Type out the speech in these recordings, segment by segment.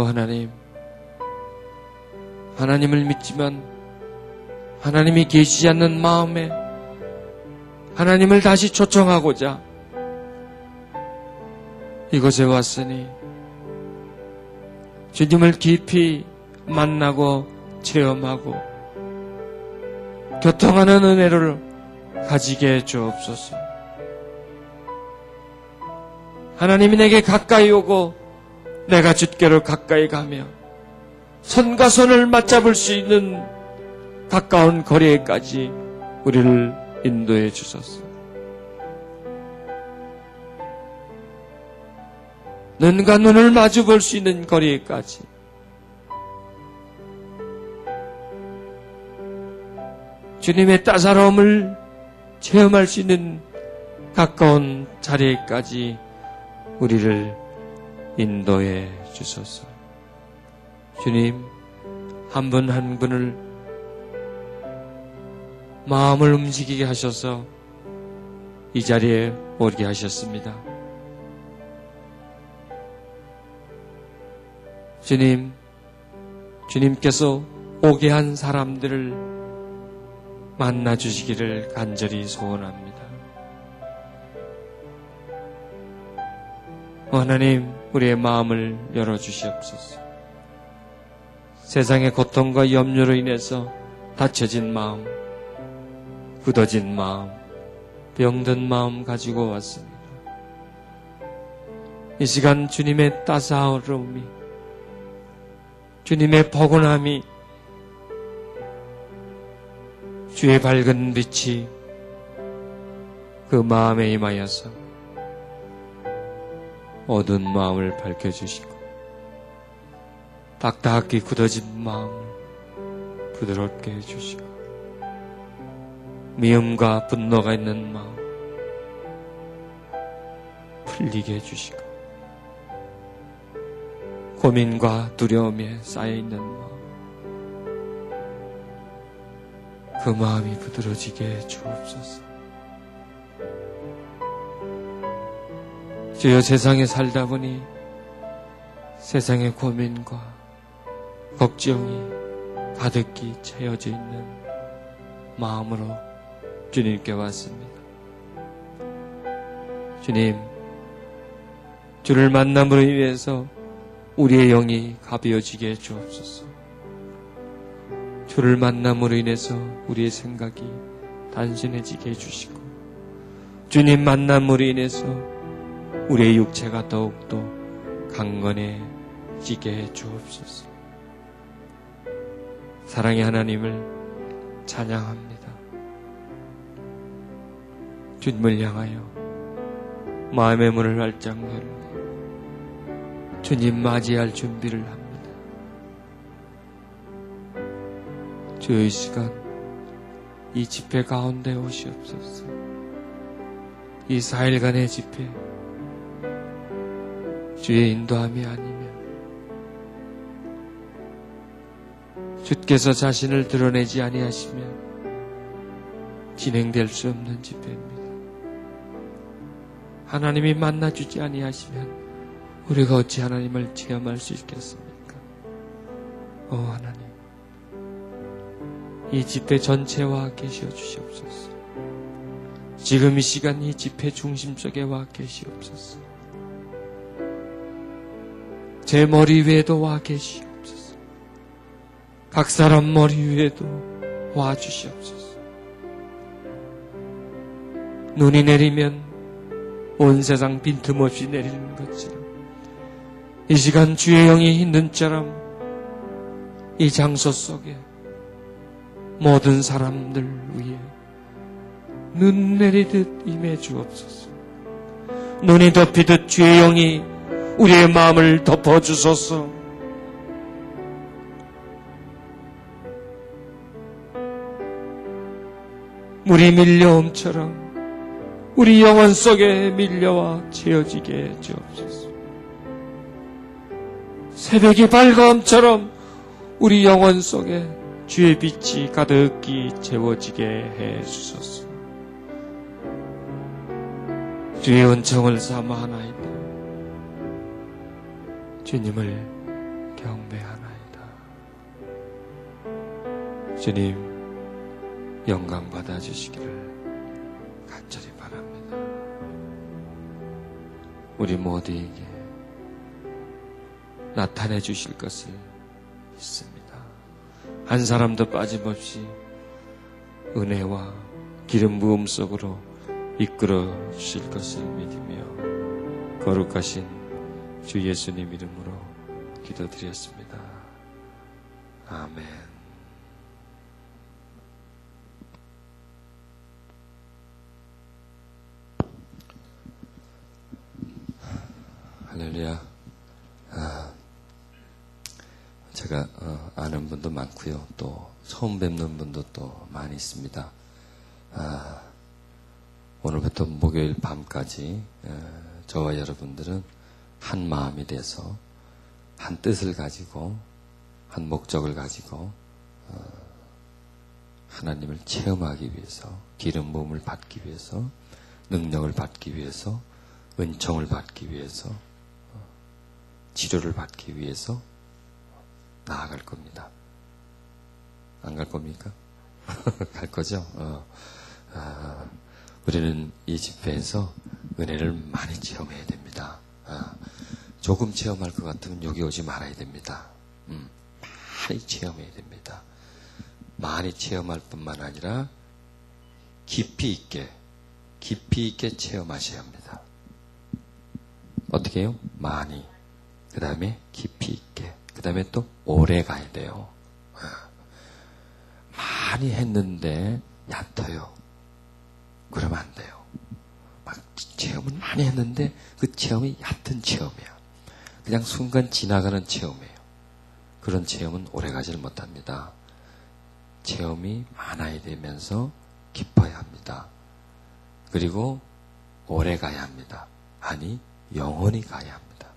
하나님, 하나님을 믿지만 하나님이 계시지 않는 마음에 하나님을 다시 초청하고자 이곳에 왔으니 주님을 깊이 만나고 체험하고 교통하는 은혜를 가지게 해 주옵소서. 하나님이 내게 가까이 오고 내가 주께로 가까이 가며 손과 손을 맞잡을 수 있는 가까운 거리에까지 우리를 인도해 주소서. 눈과 눈을 마주 볼 수 있는 거리에까지 주님의 따사로움을 체험할 수 있는 가까운 자리에까지 우리를 인도해 주소서. 주님, 한 분 한 분을 마음을 움직이게 하셔서 이 자리에 오게 하셨습니다. 주님, 주님께서 오게 한 사람들을 만나 주시기를 간절히 소원합니다. 하나님, 우리의 마음을 열어주시옵소서. 세상의 고통과 염려로 인해서 다쳐진 마음, 굳어진 마음, 병든 마음 가지고 왔습니다. 이 시간 주님의 따사로움이, 주님의 포근함이, 주의 밝은 빛이 그 마음에 임하여서 어두운 마음을 밝혀주시고 딱딱히 굳어진 마음을 부드럽게 해주시고 미움과 분노가 있는 마음 풀리게 해주시고 고민과 두려움에 쌓여있는 마음 그 마음이 부드러지게 해 주옵소서. 주여, 세상에 살다 보니 세상의 고민과 걱정이 가득히 채워져 있는 마음으로 주님께 왔습니다. 주님, 주를 만남으로 인해서 우리의 영이 가벼워지게 해 주옵소서. 주를 만남으로 인해서 우리의 생각이 단순해지게 해주시고 주님 만남으로 인해서 우리의 육체가 더욱더 강건해지게 해 주옵소서. 사랑의 하나님을 찬양합니다. 주님을 향하여 마음의 문을 활짝 열고 주님 맞이할 준비를 합니다. 주여, 이 시간 이 집회 가운데 오시옵소서. 이 4일간의 집회 주의 인도함이 아니면 주께서 자신을 드러내지 아니하시면 진행될 수 없는 집회입니다. 하나님이 만나주지 아니하시면 우리가 어찌 하나님을 체험할 수 있겠습니까? 하나님, 이 집회 전체에 와 계시어 주시옵소서. 지금 이 시간 이 집회 중심 속에 와 계시옵소서. 제 머리 위에도 와 계시옵소서. 각 사람 머리 위에도 와 주시옵소서. 눈이 내리면 온 세상 빈틈없이 내리는 것처럼 이 시간 주의 영이 눈처럼 이 장소 속에 모든 사람들 위에 눈 내리듯 임해 주옵소서. 눈이 덮이듯 주의 영이 우리의 마음을 덮어주소서. 물이 밀려옴처럼 우리 영혼 속에 밀려와 채워지게 해 주옵소서. 새벽이 밝음처럼 우리 영혼 속에 주의 빛이 가득히 채워지게 해 주소서. 주의 은총을 삼아 하나이다. 주님을 경배하나이다. 주님, 영광 받아주시기를 간절히 바랍니다. 우리 모두에게 나타내 주실 것을 믿습니다. 한 사람도 빠짐없이 은혜와 기름 부음 속으로 이끌어 주실 것을 믿으며 거룩하신 주 예수님 이름으로 기도드렸습니다. 아멘. 할렐루야. 제가 아는 분도 많고요. 또 처음 뵙는 분도 또 많이 있습니다. 오늘부터 목요일 밤까지 저와 여러분들은 한 마음이 돼서 한 뜻을 가지고 한 목적을 가지고 하나님을 체험하기 위해서, 기름 부음을 받기 위해서, 능력을 받기 위해서, 은총을 받기 위해서, 치료를 받기 위해서 나아갈 겁니다. 안 갈 겁니까? 갈 거죠? 우리는 이 집회에서 은혜를 많이 체험해야 됩니다. 조금 체험할 것 같으면 여기 오지 말아야 됩니다. 많이 체험해야 됩니다. 많이 체험할 뿐만 아니라 깊이 있게 체험하셔야 합니다. 어떻게 해요? 많이. 그 다음에 깊이 있게. 그 다음에 또 오래 가야 돼요. 많이 했는데 얕아요. 그러면 안 돼요. 막 체험은 많이 했는데 그 체험이 얕은 체험이에요. 그냥 순간 지나가는 체험이에요. 그런 체험은 오래 가지를 못합니다. 체험이 많아야 되면서 깊어야 합니다. 그리고 오래 가야 합니다. 아니, 영원히 가야 합니다.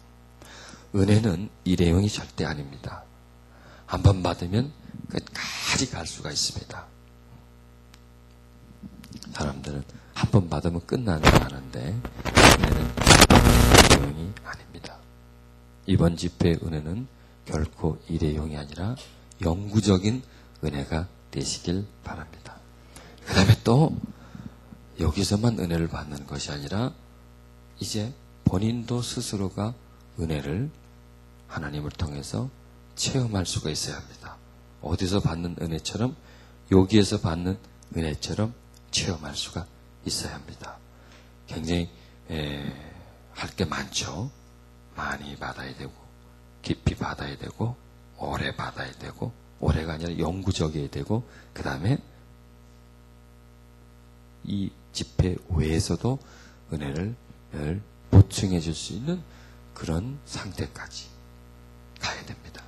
은혜는 일회용이 절대 아닙니다. 한 번 받으면 끝까지 갈 수가 있습니다. 사람들은 한 번 받으면 끝나는 줄 아는데 은혜는 일회용이 아닙니다. 이번 집회의 은혜는 결코 일회용이 아니라 영구적인 은혜가 되시길 바랍니다. 그 다음에 또 여기서만 은혜를 받는 것이 아니라 이제 본인도 스스로가 은혜를 하나님을 통해서 체험할 수가 있어야 합니다. 어디서 받는 은혜처럼 여기에서 받는 은혜처럼 체험할 수가 있어야 합니다. 굉장히 할 게 많죠. 많이 받아야 되고 깊이 받아야 되고 오래 받아야 되고 오래가 아니라 영구적이어야 되고 그 다음에 이 집회 외에서도 은혜를 보충해 줄 수 있는 그런 상태까지 가야 됩니다.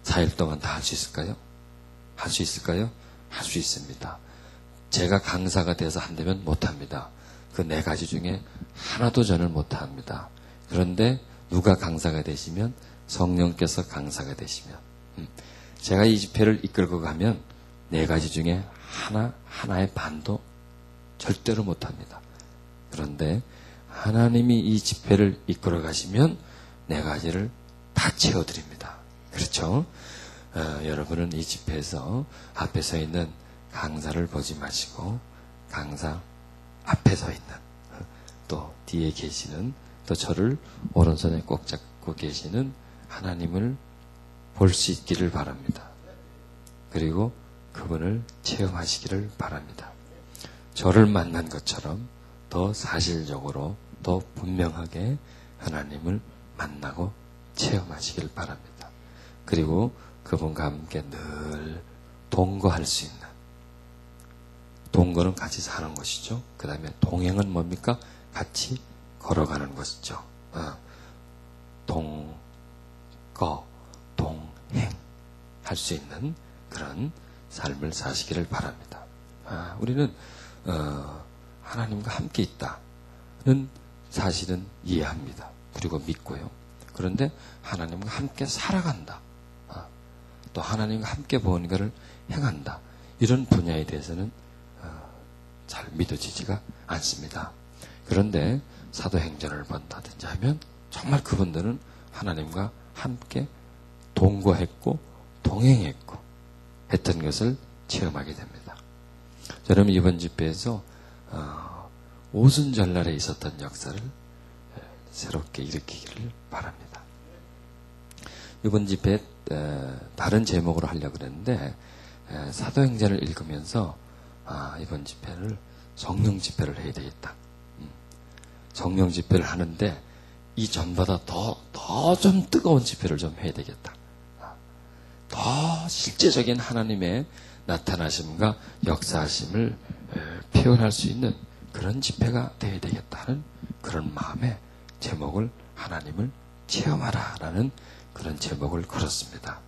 4일 동안 다 할 수 있을까요? 할 수 있을까요? 할 수 있습니다. 제가 강사가 돼서 한다면 못합니다. 그 4가지 중에 하나도 저는 못합니다. 그런데 누가 강사가 되시면 성령께서 강사가 되시면 제가 이 집회를 이끌고 가면 4가지 중에 하나의 반도 절대로 못합니다. 그런데 하나님이 이 집회를 이끌어 가시면 4가지를 다 채워드립니다. 그렇죠? 여러분은 이 집회에서 앞에 서 있는 강사를 보지 마시고 강사 앞에 서 있는 또 뒤에 계시는 또 저를 오른손에 꼭 잡고 계시는 하나님을 볼 수 있기를 바랍니다. 그리고 그분을 체험하시기를 바랍니다. 저를 만난 것처럼 더 사실적으로 더 분명하게 하나님을 만나고 체험하시길 바랍니다. 그리고 그분과 함께 늘 동거할 수 있는, 동거는 같이 사는 것이죠. 그 다음에 동행은 뭡니까? 같이 걸어가는 것이죠. 동거, 동행 할 수 있는 그런 삶을 사시기를 바랍니다. 우리는 하나님과 함께 있다는 사실은 이해합니다. 그리고 믿고요. 그런데 하나님과 함께 살아간다. 또 하나님과 함께 무언가를 행한다. 이런 분야에 대해서는 잘 믿어지지가 않습니다. 그런데 사도행전을 본다든지 하면 정말 그분들은 하나님과 함께 동거했고 동행했고 했던 것을 체험하게 됩니다. 여러분 이번 집회에서 오순절날에 있었던 역사를 새롭게 일으키기를 바랍니다. 이번 집회 다른 제목으로 하려고 그랬는데 사도행전을 읽으면서 이번 집회를 성령 집회를 해야 되겠다. 성령 집회를 하는데 이전보다 더 좀 뜨거운 집회를 좀 해야 되겠다. 더 실제적인 하나님의 나타나심과 역사하심을 표현할 수 있는 그런 집회가 되어야 되겠다는 그런 마음에 제목을 하나님을 체험하라라는 그런 제목을 걸었습니다.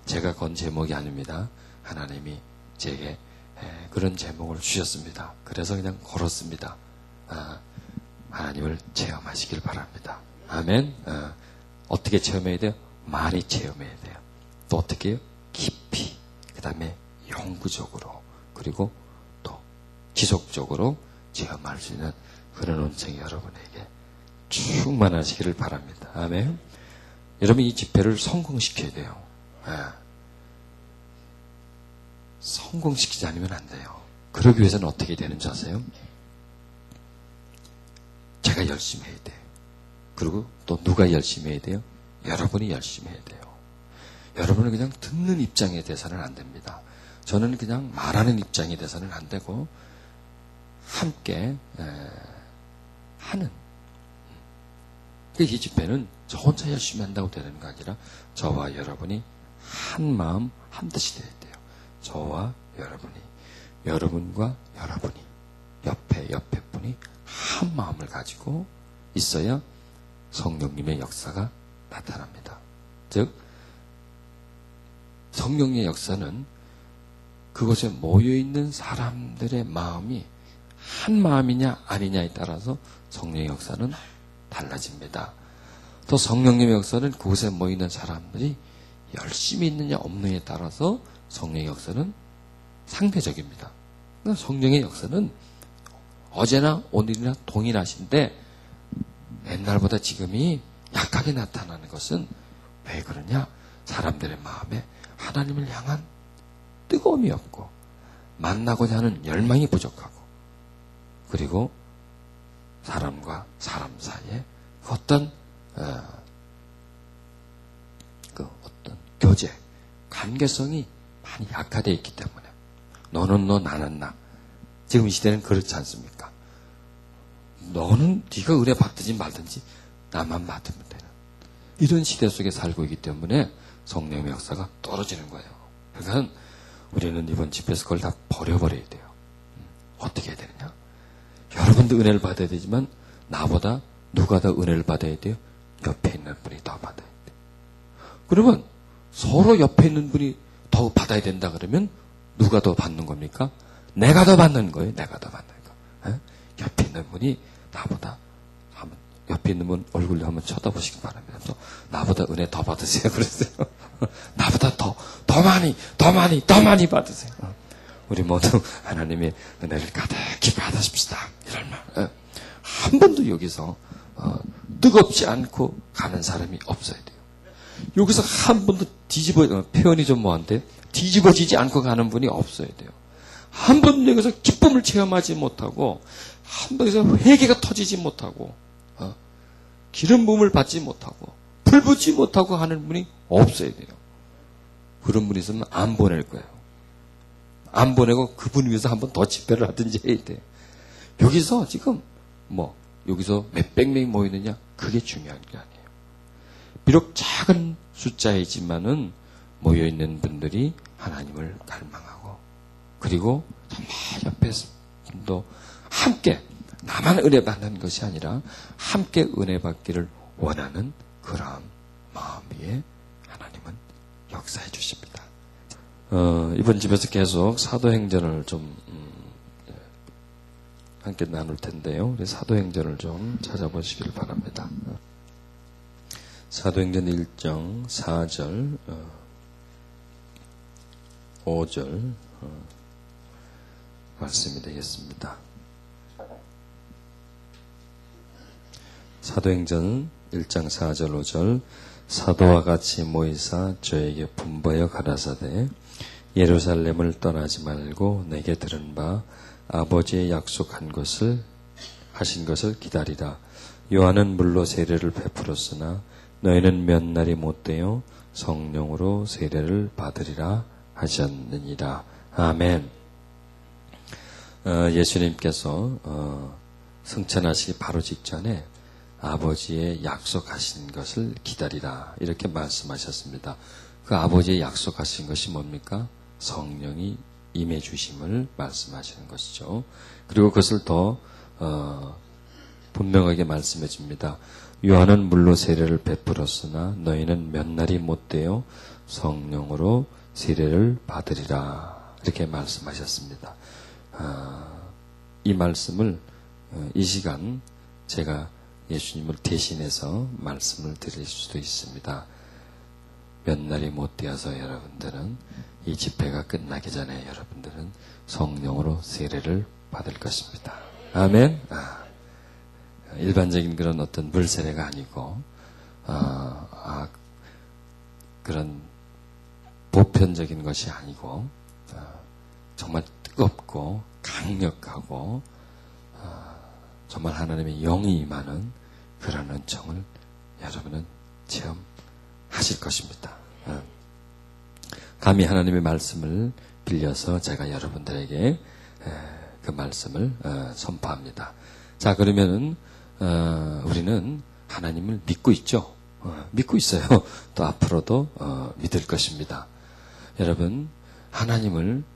제가 건 제목이 아닙니다. 하나님이 제게 그런 제목을 주셨습니다. 그래서 그냥 걸었습니다. 하나님을 체험하시길 바랍니다. 아멘. 어떻게 체험해야 돼요? 많이 체험해야 돼요. 또 어떻게 해요? 깊이, 그 다음에 영구적으로, 그리고 또 지속적으로 체험할 수 있는 그런 은총이 여러분에게 충만하시기를 바랍니다. 아멘. 여러분 이 집회를 성공시켜야 돼요. 성공시키지 않으면 안 돼요. 그러기 위해서는 어떻게 되는지 아세요? 제가 열심히 해야 돼요. 그리고 또 누가 열심히 해야 돼요? 여러분이 열심히 해야 돼요. 여러분은 그냥 듣는 입장에 대해서는 안 됩니다. 저는 그냥 말하는 입장이 돼서는 안 되고 함께 하는. 이 집회는 저 혼자 열심히 한다고 되는 거 아니라 저와 여러분이 한 마음 한 뜻이 돼야 돼요. 저와 여러분이, 여러분과 여러분이, 옆에 분이 한 마음을 가지고 있어야 성령님의 역사가 나타납니다. 즉 성령의 역사는 그곳에 모여있는 사람들의 마음이 한 마음이냐 아니냐에 따라서 성령의 역사는 달라집니다. 또 성령님의 역사는 그곳에 모이는 사람들이 열심히 있느냐 없느냐에 따라서 성령의 역사는 상대적입니다. 성령의 역사는 어제나 오늘이나 동일하신데 옛날보다 지금이 약하게 나타나는 것은 왜 그러냐? 사람들의 마음에 하나님을 향한 뜨거움이 없고 만나고자 하는 열망이 부족하고 그리고 사람과 사람 사이에 어떤 교제, 관계성이 많이 약화되어 있기 때문에 너는 너, 나는 나. 지금 이 시대는 그렇지 않습니까? 너는 네가 은혜 받든지 말든지 나만 받으면 되는 이런 시대 속에 살고 있기 때문에 성령의 역사가 떨어지는 거예요. 그러니까 우리는 이번 집회에서 그걸 다 버려버려야 돼요. 어떻게 해야 되느냐? 여러분도 은혜를 받아야 되지만 나보다 누가 더 은혜를 받아야 돼요? 옆에 있는 분이 더 받아야 돼요. 그러면 서로 옆에 있는 분이 더 받아야 된다 그러면 누가 더 받는 겁니까? 내가 더 받는 거예요. 내가 더 받는 거. 에? 옆에 있는 분이 나보다 한번 옆에 있는 분 얼굴로 한번 쳐다보시기 바랍니다. 또 나보다 은혜 더 받으세요. 그랬어요. 나보다 더 많이 받으세요. 우리 모두 하나님의 은혜를 가득히 받으십시다. 이런 말. 한 번도 여기서 뜨겁지 않고 가는 사람이 없어야 돼요. 여기서 한 번도 표현이 좀 뭐한데 뒤집어지지 않고 가는 분이 없어야 돼요. 한 번도 여기서 기쁨을 체험하지 못하고 한 번에서 회개가 터지지 못하고 기름 부음을 받지 못하고 불 붙지 못하고 하는 분이 없어야 돼요. 그런 분이 있으면 안 보낼 거예요. 안 보내고 그분 위해서 한 번 더 집회를 하든지 해야 돼요. 여기서 지금 여기서 몇백 명이 모이느냐 그게 중요한 게 아니에요. 비록 작은 숫자이지만은 모여있는 분들이 하나님을 갈망하고 그리고 정말 옆에 분도 함께 나만 은혜 받는 것이 아니라 함께 은혜 받기를 원하는 그런 마음 위에 하나님은 역사해 주십니다. 이번 집에서 계속 사도행전을 좀 함께 나눌 텐데요. 우리 사도행전을 좀 찾아보시길 바랍니다. 사도행전 1장 4절 5절 말씀이 되겠습니다. 사도행전 1장 4절 5절 사도와 같이 모이사 저에게 분부하여 가라사대 예루살렘을 떠나지 말고 내게 들은 바 아버지의 약속한 것을 하신 것을 기다리라. 요한은 물로 세례를 베풀었으나 너희는 몇 날이 못되어 성령으로 세례를 받으리라 하셨느니라. 아멘. 예수님께서 승천하시기 바로 직전에 아버지의 약속하신 것을 기다리라 이렇게 말씀하셨습니다. 그 아버지의 약속하신 것이 뭡니까? 성령이 임해 주심을 말씀하시는 것이죠. 그리고 그것을 더 분명하게 말씀해 줍니다. 요한은 물로 세례를 베풀었으나 너희는 몇 날이 못되어 성령으로 세례를 받으리라 이렇게 말씀하셨습니다. 이 말씀을 이 시간 제가 예수님을 대신해서 말씀을 드릴 수도 있습니다. 몇 날이 못되어서 여러분들은 이 집회가 끝나기 전에 여러분들은 성령으로 세례를 받을 것입니다. 아멘. 일반적인 그런 어떤 물 세례가 아니고 그런 보편적인 것이 아니고 정말 뜨겁고 강력하고 정말 하나님의 영이 임하는 그런 은총을 여러분은 체험하실 것입니다. 감히 하나님의 말씀을 빌려서 제가 여러분들에게 그 말씀을 선포합니다. 자, 그러면은 우리는 하나님을 믿고 있죠. 믿고 있어요. 또 앞으로도 믿을 것입니다. 여러분,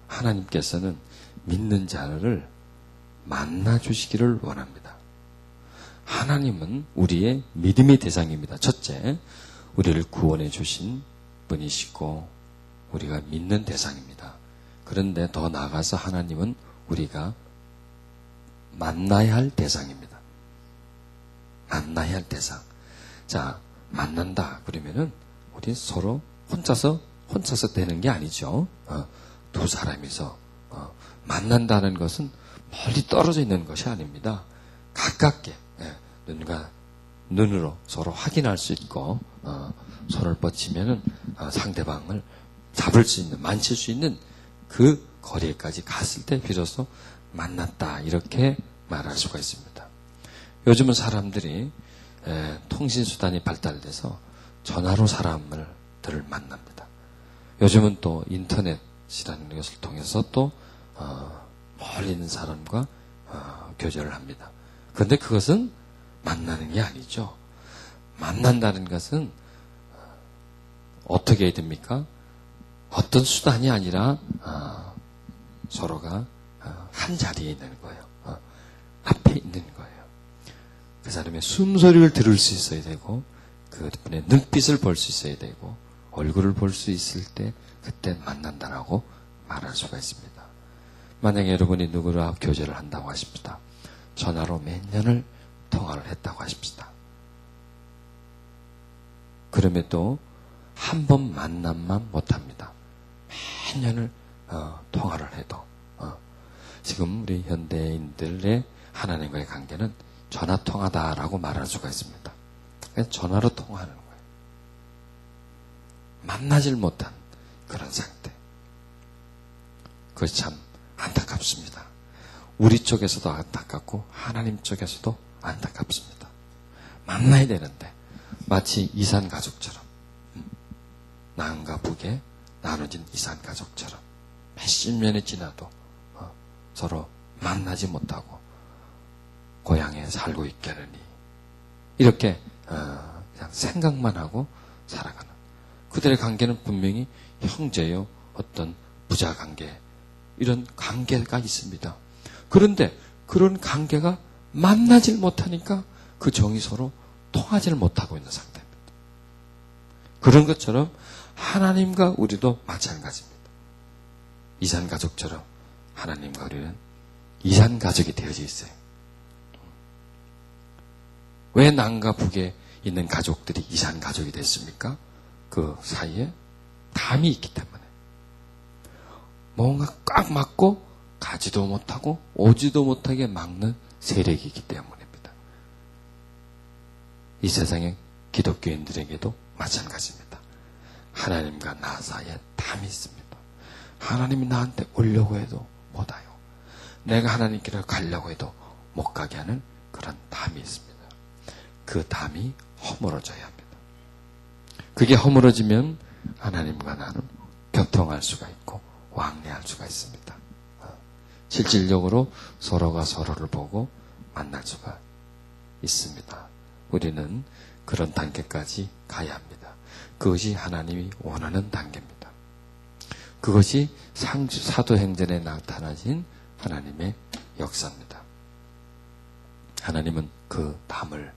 하나님께서는 믿는 자를 만나 주시기를 원합니다. 하나님은 우리의 믿음의 대상입니다. 첫째, 우리를 구원해 주신 분이시고 우리가 믿는 대상입니다. 그런데 더 나아가서 하나님은 우리가 만나야 할 대상입니다. 만나야 할 대상. 자, 만난다 그러면은 우리 서로 혼자서 되는 게 아니죠. 두 사람이서 만난다는 것은 멀리 떨어져 있는 것이 아닙니다. 가깝게 눈과 눈으로 서로 확인할 수 있고 손을 뻗치면은 상대방을 잡을 수 있는, 만질 수 있는 그 거리까지 갔을 때 비로소 만났다 이렇게 말할 수가 있습니다. 요즘은 사람들이 통신수단이 발달돼서 전화로 사람들을 만납니다. 요즘은 또 인터넷이라는 것을 통해서 또 멀리 있는 사람과 교제를 합니다. 그런데 그것은 만나는 게 아니죠. 만난다는 것은 어떻게 해야 됩니까? 어떤 수단이 아니라 서로가 한 자리에 있는 거예요. 앞에 있는 거예요. 그 사람의 숨소리를 들을 수 있어야 되고 그분의 눈빛을 볼 수 있어야 되고 얼굴을 볼 수 있을 때 그때 만난다라고 말할 수가 있습니다. 만약에 여러분이 누구랑 교제를 한다고 하십시다. 전화로 몇 년을 통화를 했다고 하십시다. 그럼에도 한 번 만남만 못합니다. 몇 년을 통화를 해도 지금 우리 현대인들의 하나님과의 관계는 전화통화다라고 말할 수가 있습니다. 그냥 전화로 통화하는 거예요. 만나질 못한 그런 상태. 그것이 참 안타깝습니다. 우리 쪽에서도 안타깝고 하나님 쪽에서도 안타깝습니다. 만나야 되는데 마치 이산가족처럼 남과 북에 나눠진 이산가족처럼 몇십 년이 지나도 서로 만나지 못하고 고향에 살고 있겠느니 이렇게 그냥 생각만 하고 살아가는 그들의 관계는 분명히 형제요 어떤 부자 관계 이런 관계가 있습니다. 그런데 그런 관계가 만나질 못하니까 그 정이 서로 통하지를 못하고 있는 상태입니다. 그런 것처럼 하나님과 우리도 마찬가지입니다. 이산가족처럼 하나님과 우리는 이산가족이 되어져 있어요. 왜 남과 북에 있는 가족들이 이산가족이 됐습니까? 그 사이에 담이 있기 때문에. 뭔가 꽉 막고 가지도 못하고 오지도 못하게 막는 세력이 있기 때문입니다. 이 세상의 기독교인들에게도 마찬가지입니다. 하나님과 나 사이에 담이 있습니다. 하나님이 나한테 오려고 해도 못 와요. 내가 하나님께로 가려고 해도 못 가게 하는 그런 담이 있습니다. 그 담이 허물어져야 합니다. 그게 허물어지면 하나님과 나는 교통할 수가 있고 왕래할 수가 있습니다. 실질적으로 서로가 서로를 보고 만날 수가 있습니다. 우리는 그런 단계까지 가야 합니다. 그것이 하나님이 원하는 단계입니다. 그것이 사도행전에 나타나신 하나님의 역사입니다. 하나님은 그 담을,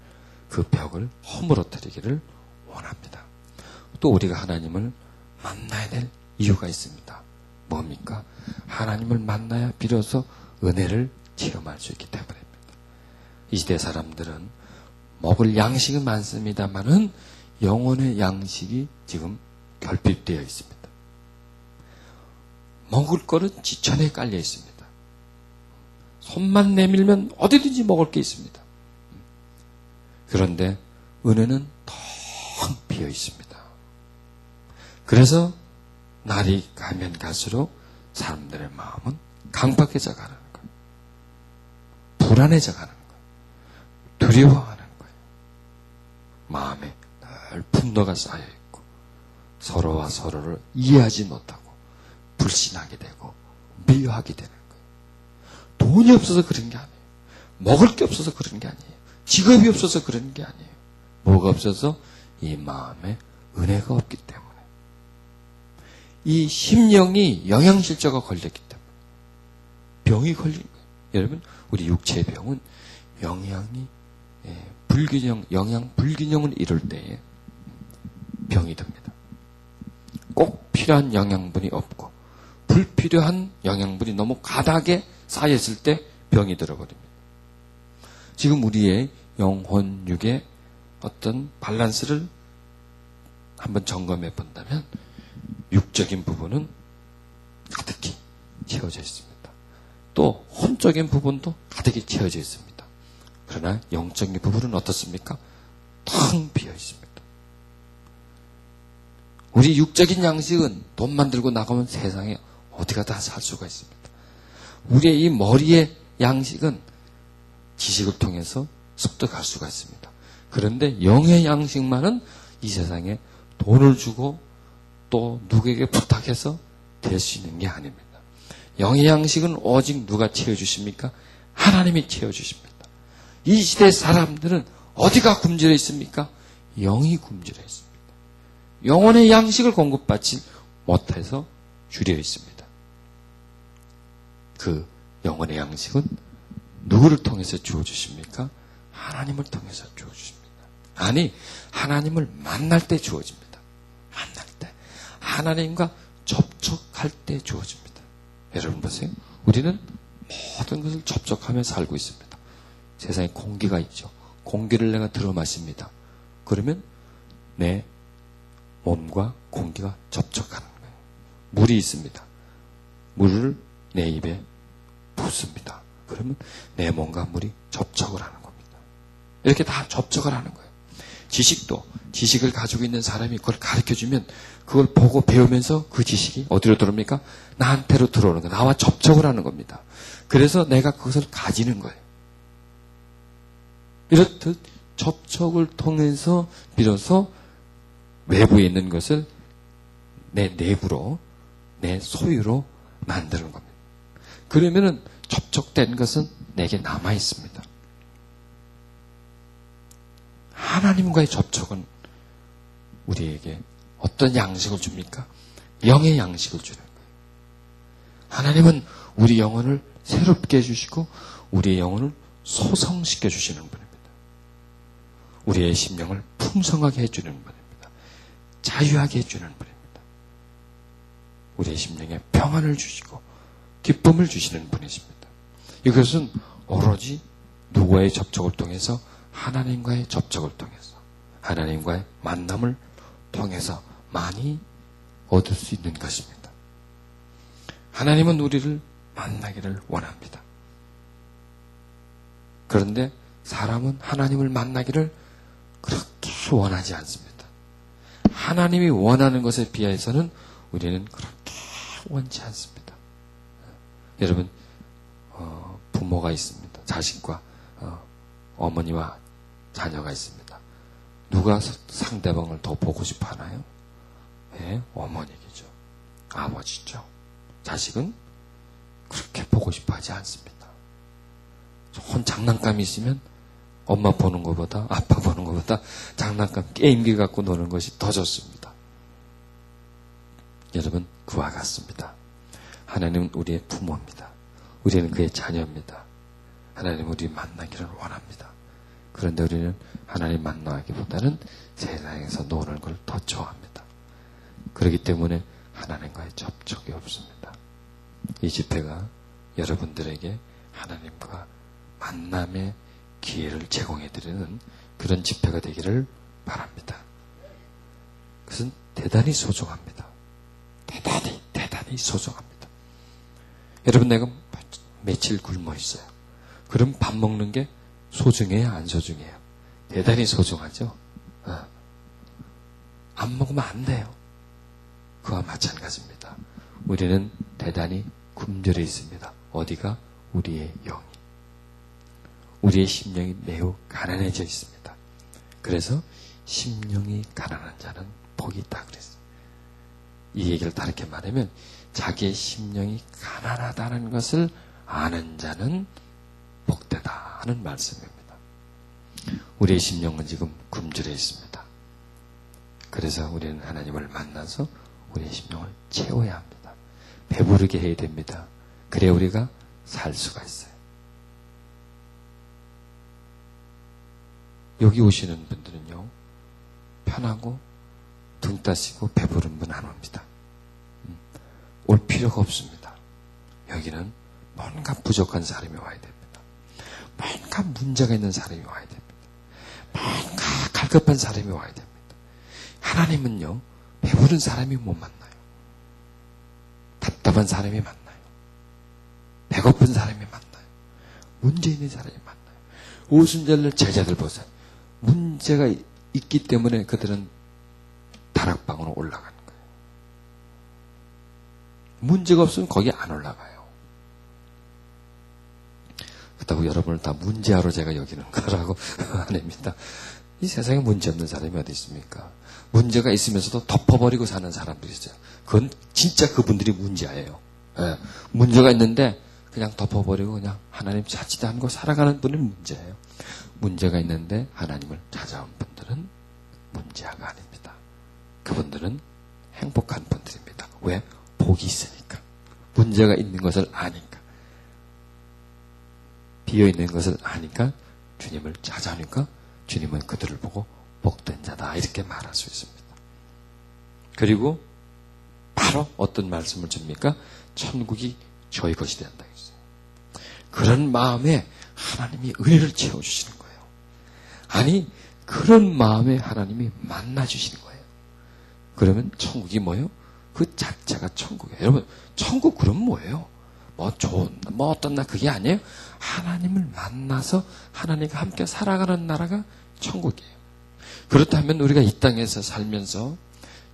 그 벽을 허물어뜨리기를 원합니다. 또 우리가 하나님을 만나야 될 이유가 있습니다. 뭡니까? 하나님을 만나야 비로소 은혜를 체험할 수 있기 때문입니다. 이 시대 사람들은 먹을 양식은 많습니다만은 영혼의 양식이 지금 결핍되어 있습니다. 먹을 거는 지천에 깔려 있습니다. 손만 내밀면 어디든지 먹을 게 있습니다. 그런데 은혜는 텅 비어 있습니다. 그래서 날이 가면 갈수록 사람들의 마음은 강박해져 가는 거예요. 불안해져 가는 거예요. 두려워하는 거예요. 마음에 늘 분노가 쌓여 있고 서로와 서로를 이해하지 못하고 불신하게 되고 미워하게 되는 거예요. 돈이 없어서 그런 게 아니에요. 먹을 게 없어서 그런 게 아니에요. 직업이 없어서 그런 게 아니에요. 뭐가 없어서? 이 마음에 은혜가 없기 때문에. 이 심령이 영양실조가 걸렸기 때문에. 병이 걸린 거예요. 여러분, 우리 육체의 병은 영양 불균형을 이룰 때에 병이 듭니다. 꼭 필요한 영양분이 없고 불필요한 영양분이 너무 가닥에 쌓였을 때 병이 들어버립니다. 지금 우리의 영혼, 육의 어떤 밸런스를 한번 점검해 본다면 육적인 부분은 가득히 채워져 있습니다. 또 혼적인 부분도 가득히 채워져 있습니다. 그러나 영적인 부분은 어떻습니까? 텅 비어 있습니다. 우리 육적인 양식은 돈만 들고 나가면 세상에 어디 가다 살 수가 있습니다. 우리의 이 머리의 양식은 지식을 통해서 습득할 수가 있습니다. 그런데 영의 양식만은 이 세상에 돈을 주고 또 누구에게 부탁해서 될 수 있는 게 아닙니다. 영의 양식은 오직 누가 채워주십니까? 하나님이 채워주십니다. 이 시대 사람들은 어디가 굶주려 있습니까? 영이 굶주려 있습니다. 영혼의 양식을 공급받지 못해서 줄여 있습니다. 그 영혼의 양식은 누구를 통해서 주어주십니까? 하나님을 통해서 주어주십니다. 아니, 하나님을 만날 때 주어집니다. 만날 때. 하나님과 접촉할 때 주어집니다. 여러분 보세요. 우리는 모든 것을 접촉하며 살고 있습니다. 세상에 공기가 있죠. 공기를 내가 들어 마십니다. 그러면 내 몸과 공기가 접촉하는 거예요. 물이 있습니다. 물을 내 입에 붓습니다. 그러면 내 몸과 물이 접촉을 하는 겁니다. 이렇게 다 접촉을 하는 거예요. 지식도 지식을 가지고 있는 사람이 그걸 가르쳐주면 그걸 보고 배우면서 그 지식이 어디로 들어옵니까? 나한테로 들어오는 거예요. 나와 접촉을 하는 겁니다. 그래서 내가 그것을 가지는 거예요. 이렇듯 접촉을 통해서 비로소 외부에 있는 것을 내 내부로, 내 소유로 만드는 겁니다. 그러면은 접촉된 것은 내게 남아 있습니다. 하나님과의 접촉은 우리에게 어떤 양식을 줍니까? 영의 양식을 주는 거예요. 하나님은 우리 영혼을 새롭게 해주시고 우리의 영혼을 소성시켜 주시는 분입니다. 우리의 심령을 풍성하게 해주는 분입니다. 자유하게 해주는 분입니다. 우리의 심령에 평안을 주시고 기쁨을 주시는 분이십니다. 이것은 오로지 누구와의 접촉을 통해서? 하나님과의 접촉을 통해서, 하나님과의 만남을 통해서 많이 얻을 수 있는 것입니다. 하나님은 우리를 만나기를 원합니다. 그런데 사람은 하나님을 만나기를 그렇게 원하지 않습니다. 하나님이 원하는 것에 비해서는 우리는 그렇게 원치 않습니다. 여러분, 부모가 있습니다. 자식과 어머니와 자녀가 있습니다. 누가 상대방을 더 보고 싶어 하나요? 네, 어머니겠죠. 아버지죠. 자식은 그렇게 보고 싶어 하지 않습니다. 좋은 장난감이 있으면 엄마 보는 것보다, 아빠 보는 것보다 장난감, 게임기 갖고 노는 것이 더 좋습니다. 여러분, 그와 같습니다. 하나님은 우리의 부모입니다. 우리는 그의 자녀입니다. 하나님은 우리 만나기를 원합니다. 그런데 우리는 하나님 만나기보다는 세상에서 노는 걸 더 좋아합니다. 그렇기 때문에 하나님과의 접촉이 없습니다. 이 집회가 여러분들에게 하나님과 만남의 기회를 제공해드리는 그런 집회가 되기를 바랍니다. 그것은 대단히 소중합니다. 대단히 소중합니다. 여러분, 내가 며칠 굶어 있어요. 그럼 밥 먹는 게 소중해요? 안 소중해요? 대단히 소중하죠? 안 먹으면 안 돼요. 그와 마찬가지입니다. 우리는 대단히 굶주려 있습니다. 어디가? 우리의 영이. 우리의 심령이 매우 가난해져 있습니다. 그래서 심령이 가난한 자는 복이 있다 그랬어요. 이 얘기를 다르게 말하면 자기의 심령이 가난하다는 것을 아는 자는 복되다 하는 말씀입니다. 우리의 심령은 지금 굶주려 있습니다. 그래서 우리는 하나님을 만나서 우리의 심령을 채워야 합니다. 배부르게 해야 됩니다. 그래야 우리가 살 수가 있어요. 여기 오시는 분들은요, 편하고 등 따시고 배부른 분 안 옵니다. 올 필요가 없습니다. 여기는 뭔가 부족한 사람이 와야 됩니다. 뭔가 문제가 있는 사람이 와야 됩니다. 뭔가 갈급한 사람이 와야 됩니다. 하나님은요, 배부른 사람이 못 만나요. 답답한 사람이 만나요. 배고픈 사람이 만나요. 문제 있는 사람이 만나요. 오순절날 제자들 보세요. 문제가 있기 때문에 그들은 다락방으로 올라가는 거예요. 문제가 없으면 거기 안 올라가요. 그렇다고 여러분을 다 문제아로 제가 여기는 거라고 아닙니다. 이 세상에 문제 없는 사람이 어디 있습니까? 문제가 있으면서도 덮어버리고 사는 사람들이 있어요. 그건 진짜 그분들이 문제예요. 예, 문제가 있는데 그냥 덮어버리고 그냥 하나님 찾지도 않고 살아가는 분은 문제예요. 문제가 있는데 하나님을 찾아온 분들은 문제아가 아닙니다. 그분들은 행복한 분들입니다. 왜? 복이 있으니까. 문제가 있는 것을 아니까. 비어있는 것을 아니까 주님을 찾아오니까 주님은 그들을 보고 복된 자다 이렇게 말할 수 있습니다. 그리고 바로 어떤 말씀을 줍니까? 천국이 저희 것이 된다 했어요. 그런 마음에 하나님이 은혜를 채워주시는 거예요. 아니, 그런 마음에 하나님이 만나주시는 거예요. 그러면 천국이 뭐예요? 그 자체가 천국이에요. 여러분, 천국 그럼 뭐예요? 뭐 어떤 날 그게 아니에요? 하나님을 만나서 하나님과 함께 살아가는 나라가 천국이에요. 그렇다면 우리가 이 땅에서 살면서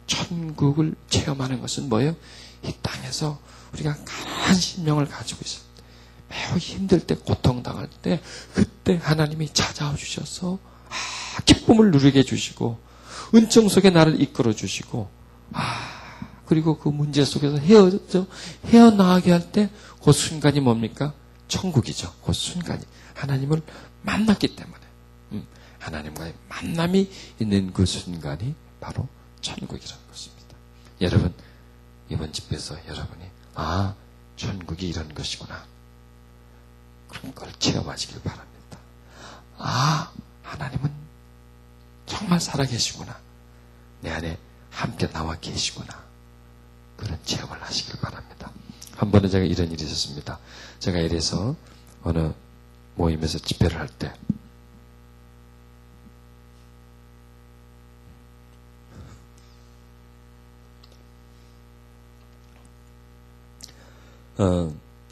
천국을 체험하는 것은 뭐예요? 이 땅에서 우리가 가난한 심령을 가지고 있을 때, 매우 힘들 때, 고통당할 때, 그때 하나님이 찾아와 주셔서 기쁨을 누리게 해주시고 은총 속에 나를 이끌어 주시고 그리고 그 문제 속에서 헤어나가게 할 때 그 순간이 뭡니까? 천국이죠. 그 순간이 하나님을 만났기 때문에 하나님과의 만남이 있는 그 순간이 바로 천국이라는 것입니다. 여러분, 이번 집에서 여러분이 천국이 이런 것이구나, 그런 걸 체험하시길 바랍니다. 하나님은 정말 살아계시구나, 내 안에 함께 나와 계시구나, 그런 체험을 하시길 바랍니다. 한 번은 제가 이런 일이 있었습니다. 제가 이래서 어느 모임에서 집회를 할 때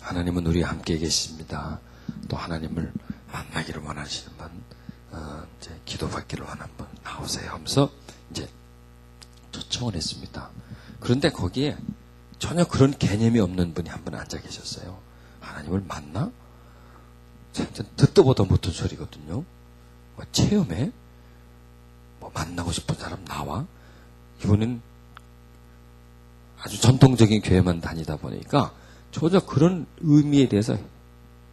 하나님은 우리와 함께 계십니다. 또 하나님을 만나기를 원하시는 분, 이제 기도받기를 원하는 분 나오세요 하면서 이제 요청을 했습니다. 그런데 거기에 전혀 그런 개념이 없는 분이 한 분 앉아 계셨어요. 하나님을 만나? 참 듣도 보도 못한 소리거든요. 체험해? 만나고 싶은 사람 나와? 이분은 아주 전통적인 교회만 다니다 보니까 전혀 그런 의미에 대해서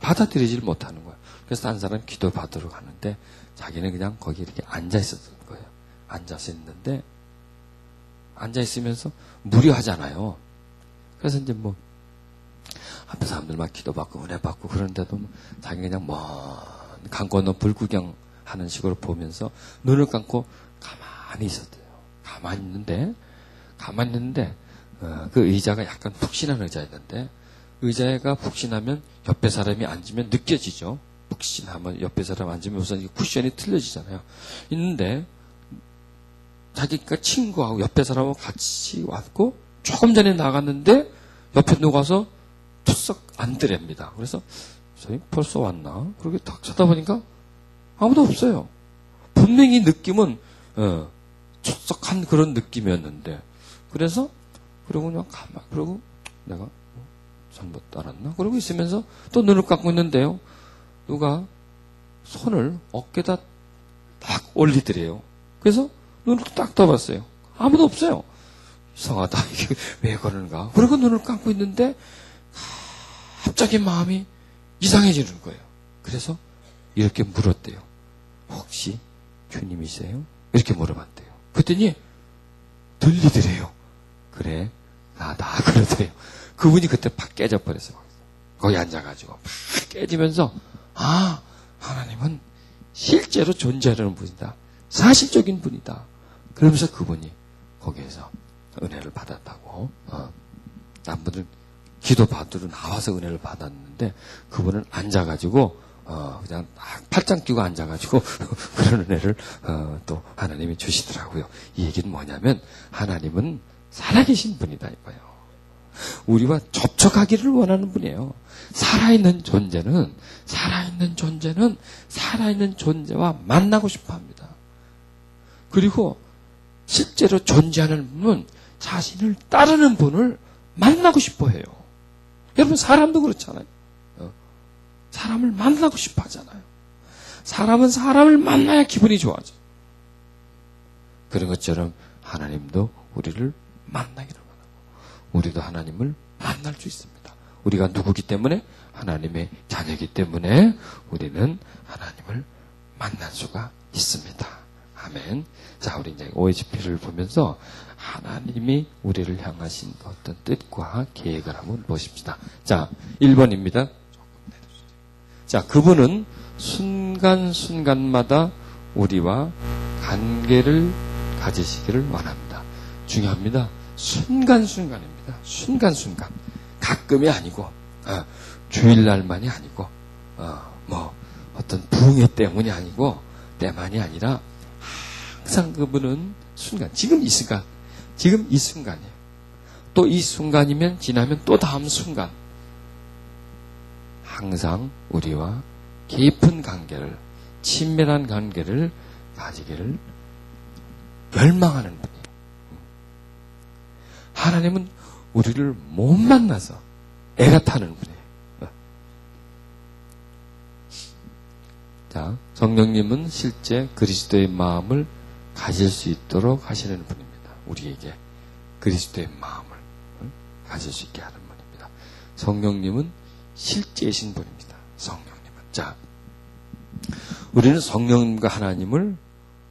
받아들이지를 못하는 거예요. 그래서 한 사람 기도 받으러 가는데 자기는 그냥 거기 이렇게 앉아 있었던 거예요. 앉아서 있는데 앉아 있으면서 무료하잖아요. 그래서 이제 앞에 사람들 막 기도받고 은혜 받고 그런데도 자기 그냥 강 건너 불구경 하는 식으로 보면서 눈을 감고 가만히 있었대요. 가만히 있는데 그 의자가 약간 푹신한 의자였는데 의자가 푹신하면 옆에 사람이 앉으면 느껴지죠. 푹신하면 옆에 사람 앉으면 우선 이 쿠션이 틀려지잖아요. 있는데 자기가 친구하고 옆에 사람하고 같이 왔고 조금 전에 나갔는데 옆에 누가 와서 툭썩 앉으랍니다. 그래서 저희 벌써 왔나? 그렇게 딱 쳐다보니까 아무도 없어요. 분명히 느낌은 툭썩한 그런 느낌이었는데 그래서 그러고 그냥 그러고 내가 잘못 알았나? 그러고 있으면서 또 눈을 감고 있는데요. 누가 손을 어깨에다 딱 올리더래요. 그래서 눈을 딱 떠봤어요. 아무도 없어요. 이상하다. 이게 왜 그러는가? 그리고 눈을 감고 있는데 갑자기 마음이 이상해지는 거예요. 그래서 이렇게 물었대요. 혹시 주님이세요? 이렇게 물어봤대요. 그랬더니 들리더래요. 그래, 나다. 그러더래요. 그분이 그때 팍 깨져버렸어요. 거기 앉아가지고 팍 깨지면서 하나님은 실제로 존재하는 분이다. 사실적인 분이다. 그러면서 그분이 거기에서 은혜를 받았다고. 남 분들 기도 받으러 나와서 은혜를 받았는데 그분은 앉아가지고 그냥 팔짱 끼고 앉아가지고 그런 은혜를 또 하나님이 주시더라고요. 이 얘기는 뭐냐면 하나님은 살아계신 분이다 이거예요. 우리와 접촉하기를 원하는 분이에요. 살아있는 존재는 살아있는 존재와 만나고 싶어합니다. 그리고 실제로 존재하는 분은 자신을 따르는 분을 만나고 싶어해요. 여러분 사람도 그렇잖아요. 사람을 만나고 싶어 하잖아요. 사람은 사람을 만나야 기분이 좋아져. 그런 것처럼 하나님도 우리를 만나기를 원하고 우리도 하나님을 만날 수 있습니다. 우리가 누구기 때문에? 하나님의 자녀이기 때문에 우리는 하나님을 만날 수가 있습니다. 아멘. 자, 우리 이제 OHP를 보면서 하나님이 우리를 향하신 어떤 뜻과 계획을 한번 보십시다. 자, 1번입니다. 자, 그분은 순간순간마다 우리와 관계를 가지시기를 원합니다. 중요합니다. 순간순간입니다. 순간순간. 가끔이 아니고, 주일날만이 아니고, 어떤 부흥회 때문이 아니고, 때만이 아니라, 항상 그분은 순간, 지금 이 순간이에요. 또 이 순간이면 지나면 또 다음 순간. 항상 우리와 깊은 관계를, 친밀한 관계를 가지기를 열망하는 분이에요. 하나님은 우리를 못 만나서 애가 타는 분이에요. 자, 성령님은 실제 그리스도의 마음을 가질 수 있도록 하시는 분입니다. 우리에게 그리스도의 마음을 가질 수 있게 하는 분입니다. 성령님은 실제이신 분입니다. 성령님은. 자, 우리는 성령님과 하나님을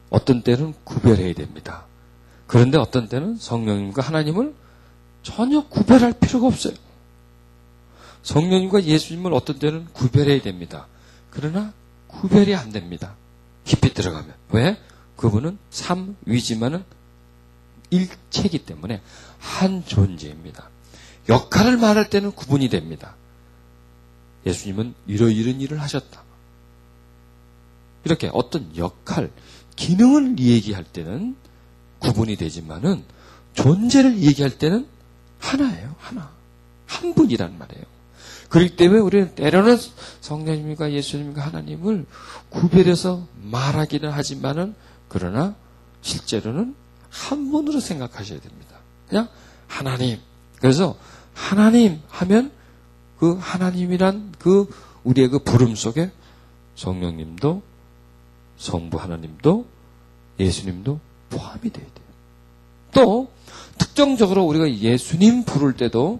어떤 때는 구별해야 됩니다. 그런데 어떤 때는 성령님과 하나님을 전혀 구별할 필요가 없어요. 성령님과 예수님을 어떤 때는 구별해야 됩니다. 그러나 구별이 안 됩니다. 깊이 들어가면. 왜? 그분은 삼위지만은 일체이기 때문에 한 존재입니다. 역할을 말할 때는 구분이 됩니다. 예수님은 이러이런 일을 하셨다. 이렇게 어떤 역할, 기능을 얘기할 때는 구분이 되지만은 존재를 얘기할 때는 하나예요. 하나. 한 분이란 말이에요. 그렇기 때문에 우리는 때로는 성령님과 예수님과 하나님을 구별해서 말하기는 하지만은 그러나 실제로는 한 분으로 생각하셔야 됩니다. 그냥 하나님. 그래서 하나님 하면 그 하나님이란 그 우리의 그 부름 속에 성령님도 성부 하나님도 예수님도 포함이 돼야 돼요. 또 특정적으로 우리가 예수님 부를 때도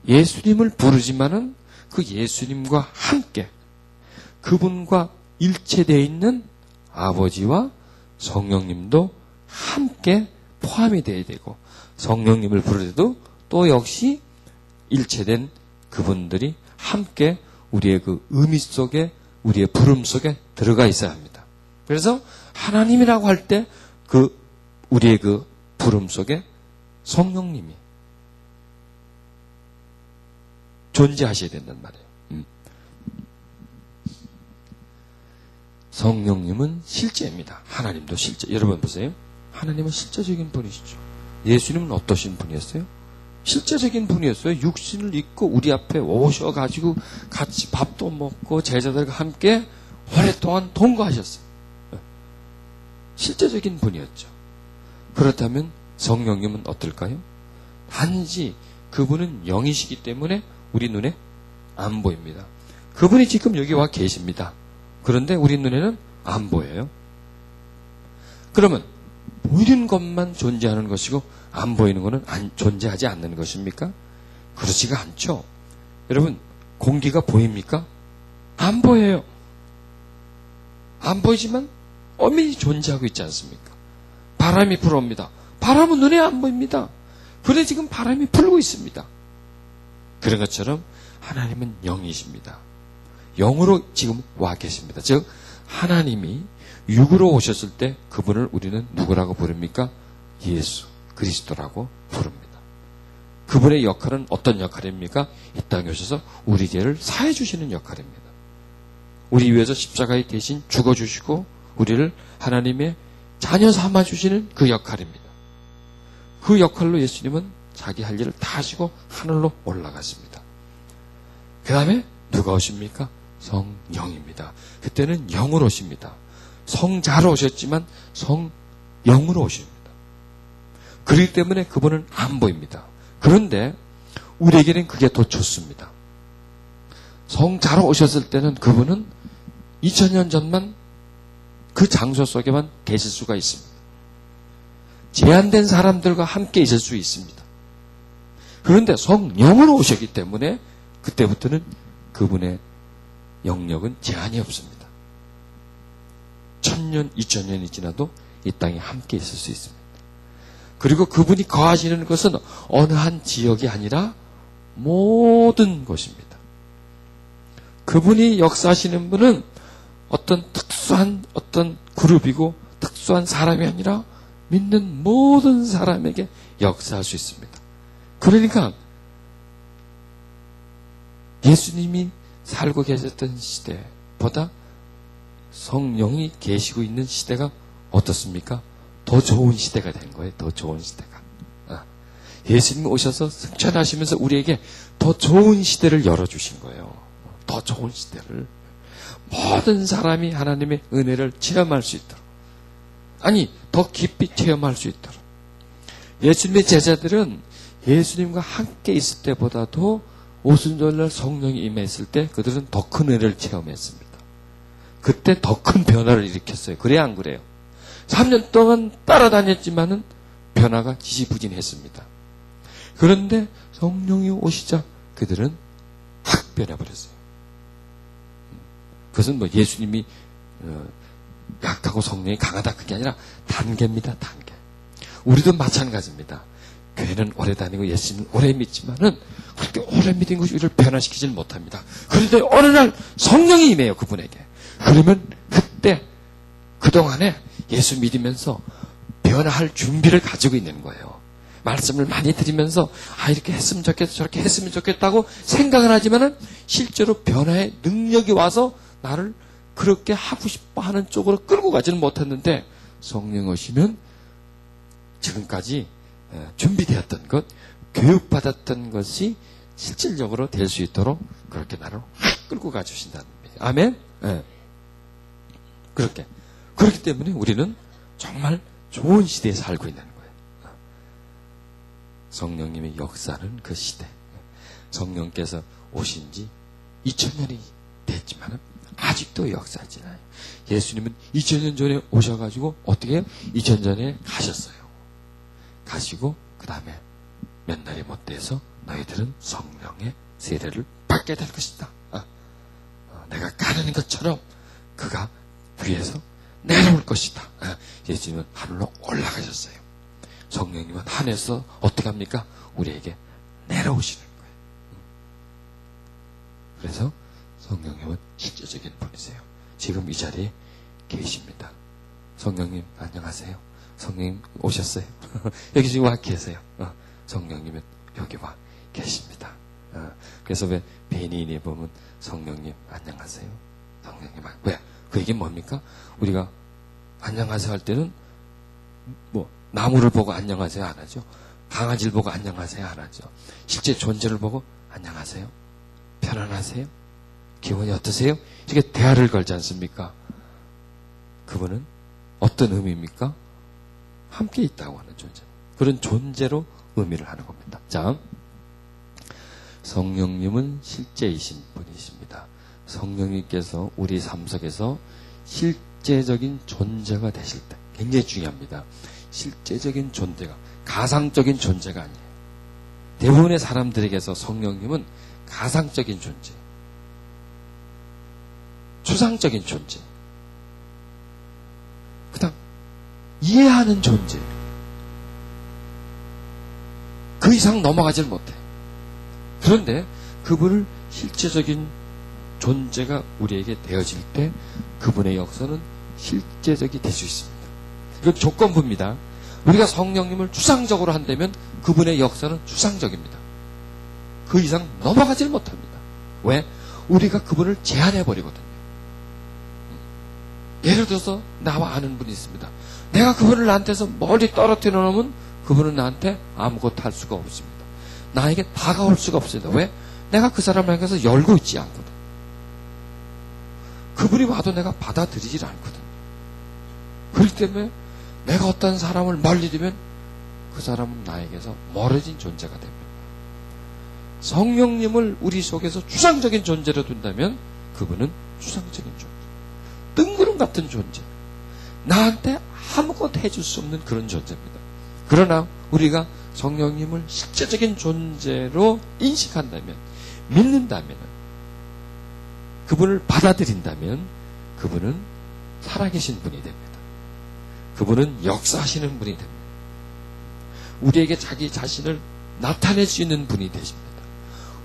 예수님을 부르지만은 그 예수님과 함께 그분과 일체되어 있는 아버지와 성령님도 함께 포함이 되어야 되고 성령님을 부를 때도 또 역시 일체된 그분들이 함께 우리의 그 의미 속에 우리의 부름 속에 들어가 있어야 합니다. 그래서 하나님이라고 할 때 그 우리의 그 부름 속에 성령님이 존재하셔야 된단 말이에요. 성령님은 실제입니다. 하나님도 실제. 여러분 보세요. 하나님은 실제적인 분이시죠. 예수님은 어떠신 분이었어요? 실제적인 분이었어요. 육신을 입고 우리 앞에 오셔가지고 같이 밥도 먹고 제자들과 함께 오랫동안 동거하셨어요. 실제적인 분이었죠. 그렇다면 성령님은 어떨까요? 단지 그분은 영이시기 때문에 우리 눈에 안 보입니다. 그분이 지금 여기 와 계십니다. 그런데 우리 눈에는 안 보여요. 그러면 보이는 것만 존재하는 것이고 안 보이는 것은 존재하지 않는 것입니까? 그렇지가 않죠. 여러분 공기가 보입니까? 안 보여요. 안 보이지만 엄연히 존재하고 있지 않습니까? 바람이 불어옵니다. 바람은 눈에 안 보입니다. 그래 지금 바람이 불고 있습니다. 그런 것처럼 하나님은 영이십니다. 영으로 지금 와 계십니다. 즉 하나님이 육으로 오셨을 때 그분을 우리는 누구라고 부릅니까? 예수 그리스도라고 부릅니다. 그분의 역할은 어떤 역할입니까? 이 땅에 오셔서 우리 죄를 사해 주시는 역할입니다. 우리 위해서 십자가에 대신 죽어주시고 우리를 하나님의 자녀 삼아 주시는 그 역할입니다. 그 역할로 예수님은 자기 할 일을 다 하시고 하늘로 올라갔습니다. 그 다음에 누가 오십니까? 성령입니다. 그때는 영으로 오십니다. 성자로 오셨지만 성영으로 오십니다. 그렇기 때문에 그분은 안 보입니다. 그런데 우리에게는 그게 더 좋습니다. 성자로 오셨을 때는 그분은 2000년 전만 그 장소 속에만 계실 수가 있습니다. 제한된 사람들과 함께 있을 수 있습니다. 그런데 성령으로 오셨기 때문에 그때부터는 그분의 영역은 제한이 없습니다. 1000년, 2000년이 지나도 이 땅에 함께 있을 수 있습니다. 그리고 그분이 거하시는 것은 어느 한 지역이 아니라 모든 곳입니다. 그분이 역사하시는 분은 어떤 특수한 어떤 그룹이고 특수한 사람이 아니라 믿는 모든 사람에게 역사할 수 있습니다. 그러니까 예수님이 살고 계셨던 시대보다 성령이 계시고 있는 시대가 어떻습니까? 더 좋은 시대가 된 거예요. 더 좋은 시대가. 예수님이 오셔서 승천하시면서 우리에게 더 좋은 시대를 열어주신 거예요. 더 좋은 시대를. 모든 사람이 하나님의 은혜를 체험할 수 있도록. 아니, 더 깊이 체험할 수 있도록. 예수님의 제자들은 예수님과 함께 있을 때보다도 오순절날 성령이 임했을 때 그들은 더 큰 은혜를 체험했습니다. 그때 더 큰 변화를 일으켰어요. 그래야 안 그래요? 3년 동안 따라다녔지만은 변화가 지지부진했습니다. 그런데 성령이 오시자 그들은 확 변해버렸어요. 그것은 뭐 예수님이 약하고 성령이 강하다 그게 아니라 단계입니다. 단계. 우리도 마찬가지입니다. 교회는 오래 다니고 예수님은 오래 믿지만은 그렇게 오래 믿은 것이 우리를 변화시키지는 못합니다. 그런데 어느 날 성령이 임해요. 그분에게. 그러면 그때 그동안에 예수 믿으면서 변화할 준비를 가지고 있는 거예요. 말씀을 많이 드리면서 이렇게 했으면 좋겠다 저렇게 했으면 좋겠다고 생각을 하지만은 실제로 변화의 능력이 와서 나를 그렇게 하고 싶어 하는 쪽으로 끌고 가지는 못했는데 성령 오시면 지금까지 준비되었던 것, 교육받았던 것이 실질적으로 될 수 있도록 그렇게 나를 확 끌고 가주신다는 거예요. 아멘? 네. 그렇기 때문에 우리는 정말 좋은 시대에 살고 있는 거예요. 성령님의 역사는 그 시대, 성령께서 오신 지 2000년이 됐지만 아직도 역사하잖아요. 예수님은 2000년 전에 오셔가지고 어떻게 해요? 2000년 전에 가셨어요. 가시고 그 다음에 몇 날이 못 돼서 너희들은 성령의 세례를 받게 될 것이다. 내가 가는 것처럼 그가 위에서 내려올 것이다. 예수님은 하늘로 올라가셨어요. 성령님은 하늘에서 어떻게 합니까? 우리에게 내려오시는 거예요. 그래서 성령님은 실제적인 분이세요. 지금 이 자리에 계십니다. 성령님 안녕하세요. 성령님 오셨어요. 여기 지금 와 계세요. 성령님은 여기 와 계십니다. 그래서 왜 베니인에 보면 성령님 안녕하세요. 성령님 왜? 그 얘기는 뭡니까? 우리가 안녕하세요 할 때는 뭐 나무를 보고 안녕하세요 안 하죠. 강아지를 보고 안녕하세요 안 하죠. 실제 존재를 보고 안녕하세요. 편안하세요? 기분이 어떠세요? 이렇게 대화를 걸지 않습니까? 그분은 어떤 의미입니까? 함께 있다고 하는 존재. 그런 존재로 의미를 하는 겁니다. 자, 성령님은 실제이신 분이십니다. 성령님께서 우리 삶 속에서 실제적인 존재가 되실 때 굉장히 중요합니다. 실제적인 존재가 가상적인 존재가 아니에요. 대부분의 사람들에게서 성령님은 가상적인 존재, 추상적인 존재, 그 다음 이해하는 존재, 그 이상 넘어가질 못해. 그런데 그분을 실제적인 존재가 우리에게 되어질 때 그분의 역사는 실제적이 될 수 있습니다. 이건 조건부입니다. 우리가 성령님을 추상적으로 한다면 그분의 역사는 추상적입니다. 그 이상 넘어가질 못합니다. 왜? 우리가 그분을 제한해버리거든요. 예를 들어서 나와 아는 분이 있습니다. 내가 그분을 나한테서 멀리 떨어뜨려 놓으면 그분은 나한테 아무것도 할 수가 없습니다. 나에게 다가올 수가 없습니다. 왜? 내가 그 사람을 향해서 열고 있지 않거든. 그분이 와도 내가 받아들이질 않거든. 그렇기 때문에 내가 어떤 사람을 멀리 두면 그 사람은 나에게서 멀어진 존재가 됩니다. 성령님을 우리 속에서 추상적인 존재로 둔다면 그분은 추상적인 존재, 뜬구름 같은 존재, 나한테 아무것도 해줄 수 없는 그런 존재입니다. 그러나 우리가 성령님을 실제적인 존재로 인식한다면, 믿는다면, 그분을 받아들인다면 그분은 살아계신 분이 됩니다. 그분은 역사하시는 분이 됩니다. 우리에게 자기 자신을 나타낼 수 있는 분이 되십니다.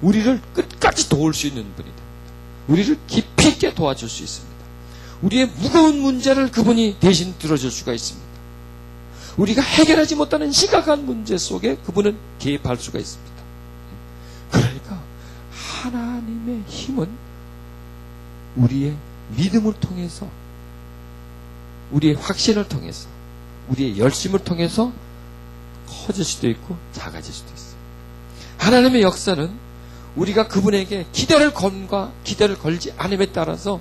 우리를 끝까지 도울 수 있는 분이 됩니다. 우리를 깊이 있게 도와줄 수 있습니다. 우리의 무거운 문제를 그분이 대신 들어줄 수가 있습니다. 우리가 해결하지 못하는 심각한 문제 속에 그분은 개입할 수가 있습니다. 그러니까 하나님의 힘은 우리의 믿음을 통해서, 우리의 확신을 통해서, 우리의 열심을 통해서 커질 수도 있고 작아질 수도 있어요. 하나님의 역사는 우리가 그분에게 기대를 걸지 않음에 따라서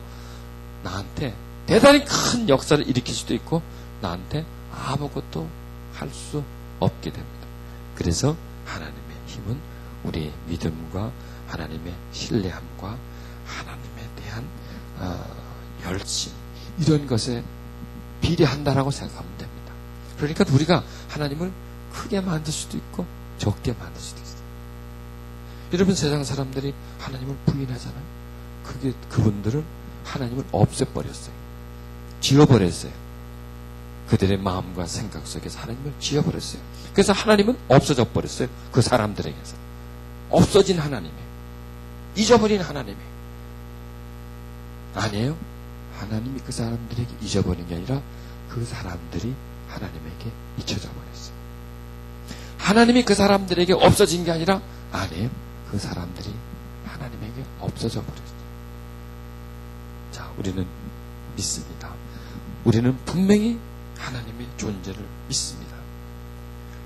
나한테 대단히 큰 역사를 일으킬 수도 있고 나한테 아무것도 할 수 없게 됩니다. 그래서 하나님의 힘은 우리의 믿음과 하나님의 신뢰함과 하나님에 대한 열심, 이런 것에 비례한다라고 생각하면 됩니다. 그러니까 우리가 하나님을 크게 만들 수도 있고 적게 만들 수도 있어요. 여러분, 세상 사람들이 하나님을 부인하잖아요. 그분들은 하나님을 없애버렸어요. 지워버렸어요. 그들의 마음과 생각 속에서 하나님을 지워버렸어요. 그래서 하나님은 없어져 버렸어요. 그 사람들에게서. 없어진 하나님이, 잊어버린 하나님이. 아니에요. 하나님이 그 사람들에게 잊어버린 게 아니라 그 사람들이 하나님에게 잊혀져 버렸어요. 하나님이 그 사람들에게 없어진 게 아니라, 아니에요. 그 사람들이 하나님에게 없어져 버렸어요. 자, 우리는 믿습니다. 우리는 분명히 하나님의 존재를 믿습니다.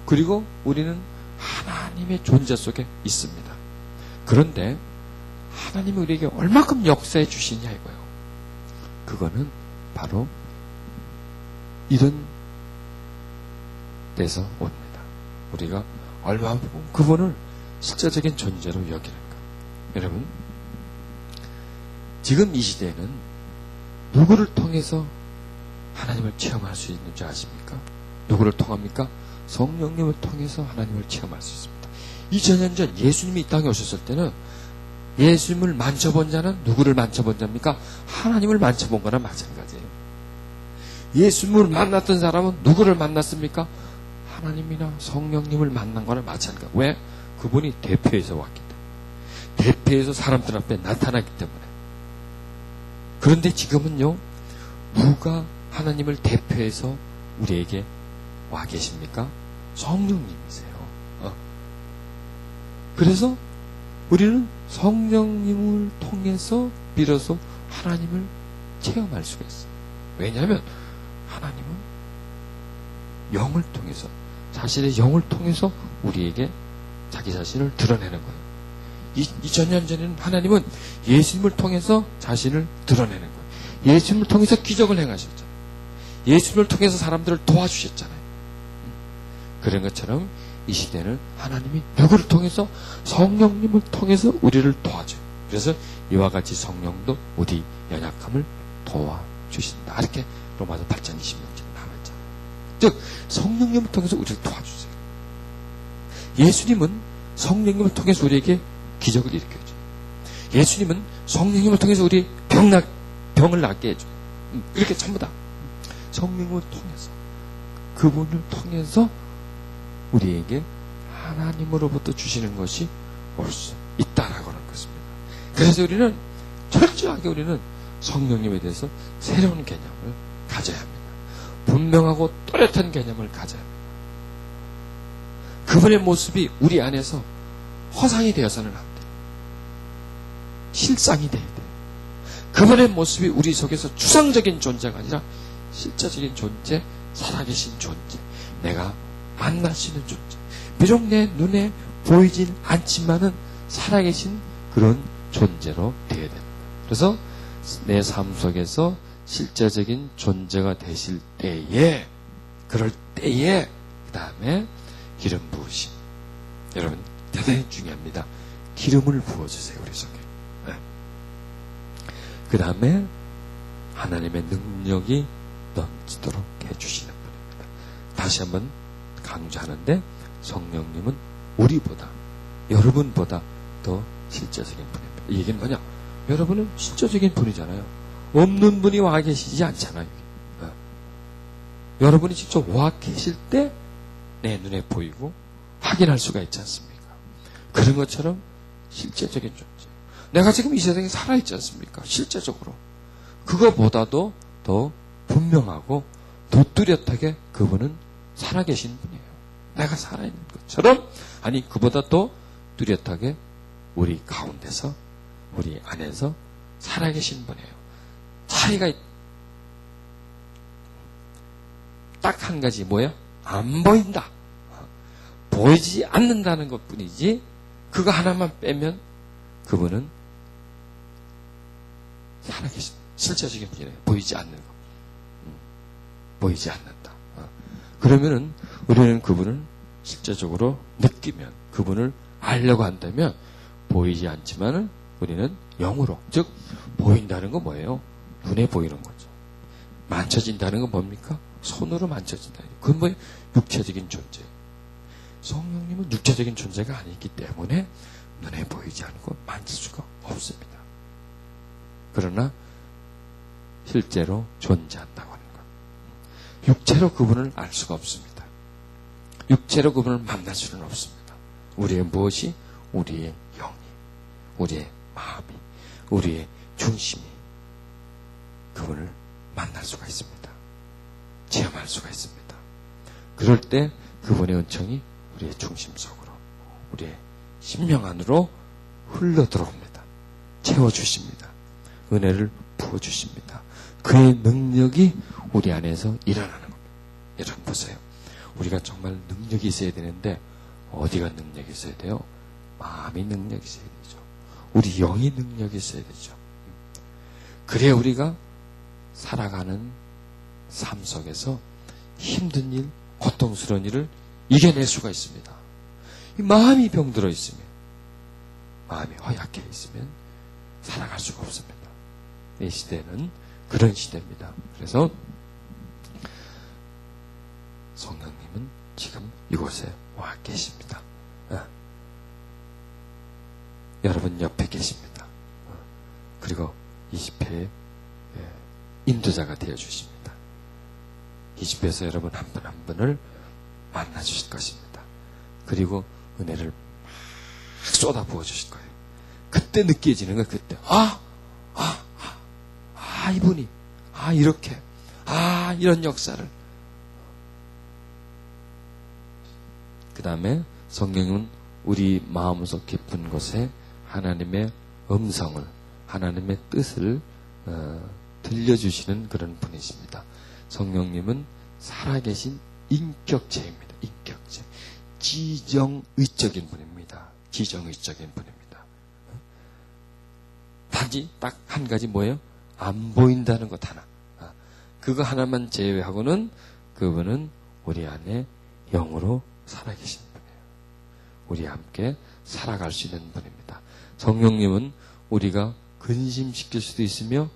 그리고 우리는 하나님의 존재 속에 있습니다. 그런데 하나님이 우리에게 얼마큼 역사해 주시냐 이거예요. 그거는 바로 이런 데서 옵니다. 우리가 얼마만큼 그분을 실제적인 존재로 여기는가. 여러분, 지금 이 시대에는 누구를 통해서 하나님을 체험할 수 있는지 아십니까? 누구를 통합니까? 성령님을 통해서 하나님을 체험할 수 있습니다. 2000년 전 예수님이 이 땅에 오셨을 때는 예수님을 만져본 자는 누구를 만져본 자입니까? 하나님을 만져본 거나 마찬가지예요. 예수님을 만났던 사람은 누구를 만났습니까? 하나님이나 성령님을 만난 거나 마찬가지예요. 왜? 그분이 대표해서 왔기 때문에. 대표해서 사람들 앞에 나타났기 때문에. 그런데 지금은요, 누가 하나님을 대표해서 우리에게 와 계십니까? 성령님이세요. 그래서 우리는 성령님을 통해서 비로소 하나님을 체험할 수가 있어요. 왜냐하면 하나님은 영을 통해서, 자신의 영을 통해서 우리에게 자기 자신을 드러내는 거예요. 2000년 전에는 하나님은 예수님을 통해서 자신을 드러내는 거예요. 예수님을 통해서 기적을 행하셨잖아요. 예수님을 통해서 사람들을 도와주셨잖아요. 그런 것처럼 이 시대는 하나님이 누구를 통해서? 성령님을 통해서 우리를 도와줘요. 그래서 이와 같이 성령도 우리 연약함을 도와주신다. 이렇게 로마서 8장 26절에 나와있잖아요. 즉 성령님을 통해서 우리를 도와주세요. 예수님은 성령님을 통해서 우리에게 기적을 일으켜줘요. 예수님은 성령님을 통해서 우리 병을 낫게 해줘요. 이렇게 전부 다 성령을 통해서, 그분을 통해서 우리에게 하나님으로부터 주시는 것이 올 수 있다라고 하는 것입니다. 그래서 우리는 철저하게 우리는 성령님에 대해서 새로운 개념을 가져야 합니다. 분명하고 또렷한 개념을 가져야 합니다. 그분의 모습이 우리 안에서 허상이 되어서는 안 돼요. 실상이 돼야 돼요. 그분의 모습이 우리 속에서 추상적인 존재가 아니라 실제적인 존재, 살아계신 존재, 내가 만날 수 있는 존재. 비록 내 눈에 보이진 않지만은 살아계신 그런 존재로 되어야 됩니다. 그래서 내 삶 속에서 실제적인 존재가 되실 때에, 그럴 때에 그 다음에 기름 부으심. 여러분 대단히 중요합니다. 기름을 부어주세요, 우리 속에. 네. 그 다음에 하나님의 능력이 넘치도록 해주시는 분입니다. 다시 한번 강조하는데, 성령님은 우리보다, 여러분보다 더 실제적인 분입니다. 이 얘기는 뭐냐? 여러분은 실제적인 분이잖아요. 없는 분이 와 계시지 않잖아요. 여러분이 직접 와 계실 때 내 눈에 보이고 확인할 수가 있지 않습니까? 그런 것처럼 실제적인 존재. 내가 지금 이 세상에 살아있지 않습니까? 실제적으로. 그거보다도 더 분명하고 더 뚜렷하게 그분은 살아계신 분이에요. 내가 살아있는 것처럼, 아니 그보다 더 뚜렷하게 우리 가운데서, 우리 안에서 살아계신 분이에요. 차이가 딱 한 가지, 뭐야? 안 보인다. 보이지 않는다는 것 뿐이지, 그거 하나만 빼면 그분은 살아계신 실제적인 분이에요. 보이지 않는 거. 보이지 않는다. 그러면은 우리는 그분을 실제적으로 느끼면, 그분을 알려고 한다면, 보이지 않지만은 우리는 영으로, 즉 보인다는 건 뭐예요? 눈에 보이는 거죠. 만져진다는 건 뭡니까? 손으로 만져진다. 그건 뭐예요? 육체적인 존재. 성령님은 육체적인 존재가 아니기 때문에 눈에 보이지 않고 만질 수가 없습니다. 그러나 실제로 존재한다고 하는 것. 육체로 그분을 알 수가 없습니다. 육체로 그분을 만날 수는 없습니다. 우리의 무엇이? 우리의 영이, 우리의 마음이, 우리의 중심이 그분을 만날 수가 있습니다. 체험할 수가 있습니다. 그럴 때 그분의 은총이 우리의 중심 속으로, 우리의 심령 안으로 흘러 들어옵니다. 채워주십니다. 은혜를 부어주십니다. 그의 능력이 우리 안에서 일어나는 겁니다. 여러분 보세요. 우리가 정말 능력이 있어야 되는데 어디가 능력이 있어야 돼요? 마음이 능력이 있어야 되죠. 우리 영이 능력이 있어야 되죠. 그래야 우리가 살아가는 삶 속에서 힘든 일, 고통스러운 일을 이겨낼 수가 있습니다. 이 마음이 병들어 있으면, 마음이 허약해 있으면 살아갈 수가 없습니다. 이 시대는 그런 시대입니다. 그래서 성령님은 지금 이곳에 와 계십니다. 여러분 옆에 계십니다. 그리고 이 집회의 인도자가 되어주십니다. 이 집회에서 여러분 한 분 한 분을 만나주실 것입니다. 그리고 은혜를 막 쏟아부어 주실 거예요. 그때 느껴지는 거예요. 그때 이분이 이렇게 이런 역사를. 그 다음에 성령님은 우리 마음속 깊은 곳에 하나님의 음성을, 하나님의 뜻을 들려주시는 그런 분이십니다. 성령님은 살아계신 인격체입니다. 인격체. 지정의적인 분입니다. 지정의적인 분입니다. 단지 딱 한 가지 뭐예요? 안 보인다는 것 하나. 그거 하나만 제외하고는 그분은 우리 안에 영으로 살아계신 분이에요. 우리와 함께 살아갈 수 있는 분입니다. 성령님은 우리가 근심시킬 수도 있으며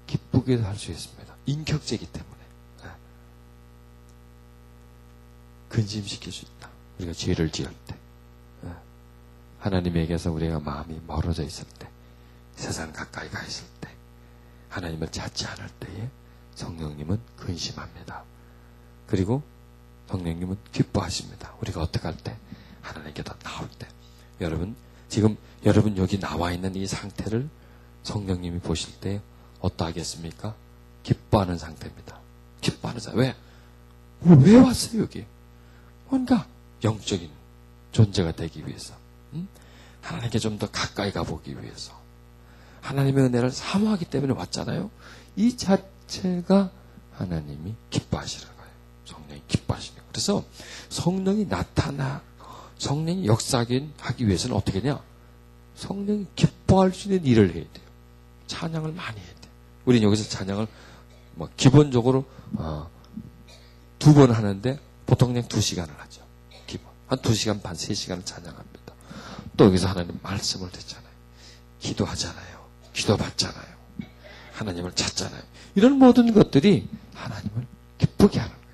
기쁘게도 할 수 있습니다. 인격체이기 때문에. 근심시킬 수 있다. 우리가 죄를 지을 때. 하나님에게서 우리가 마음이 멀어져 있을 때, 세상 가까이 가 있을 때, 하나님을 찾지 않을 때에 성령님은 근심합니다. 그리고 성령님은 기뻐하십니다. 우리가 어떻게 할 때? 하나님께서 나올 때. 여러분, 지금 여러분 여기 나와 있는 이 상태를 성령님이 보실 때 어떠하겠습니까? 기뻐하는 상태입니다. 기뻐하는 상태. 왜 왔어요, 여기? 뭔가 영적인 존재가 되기 위해서. 하나님께 좀 더 가까이 가보기 위해서. 하나님의 은혜를 사모하기 때문에 왔잖아요. 이 자체가 하나님이 기뻐하시는 거예요. 성령이 기뻐하시는 거예요. 그래서 성령이 성령이 역사하기 위해서는 어떻게 되냐? 성령이 기뻐할 수 있는 일을 해야 돼요. 찬양을 많이 해야 돼요. 우리는 여기서 찬양을 기본적으로 2번 하는데 보통 그냥 2시간을 하죠. 기본. 한 2시간 반, 3시간을 찬양합니다. 또 여기서 하나님 말씀을 듣잖아요. 기도하잖아요. 기도받잖아요. 하나님을 찾잖아요. 이런 모든 것들이 하나님을 기쁘게 하는 거예요.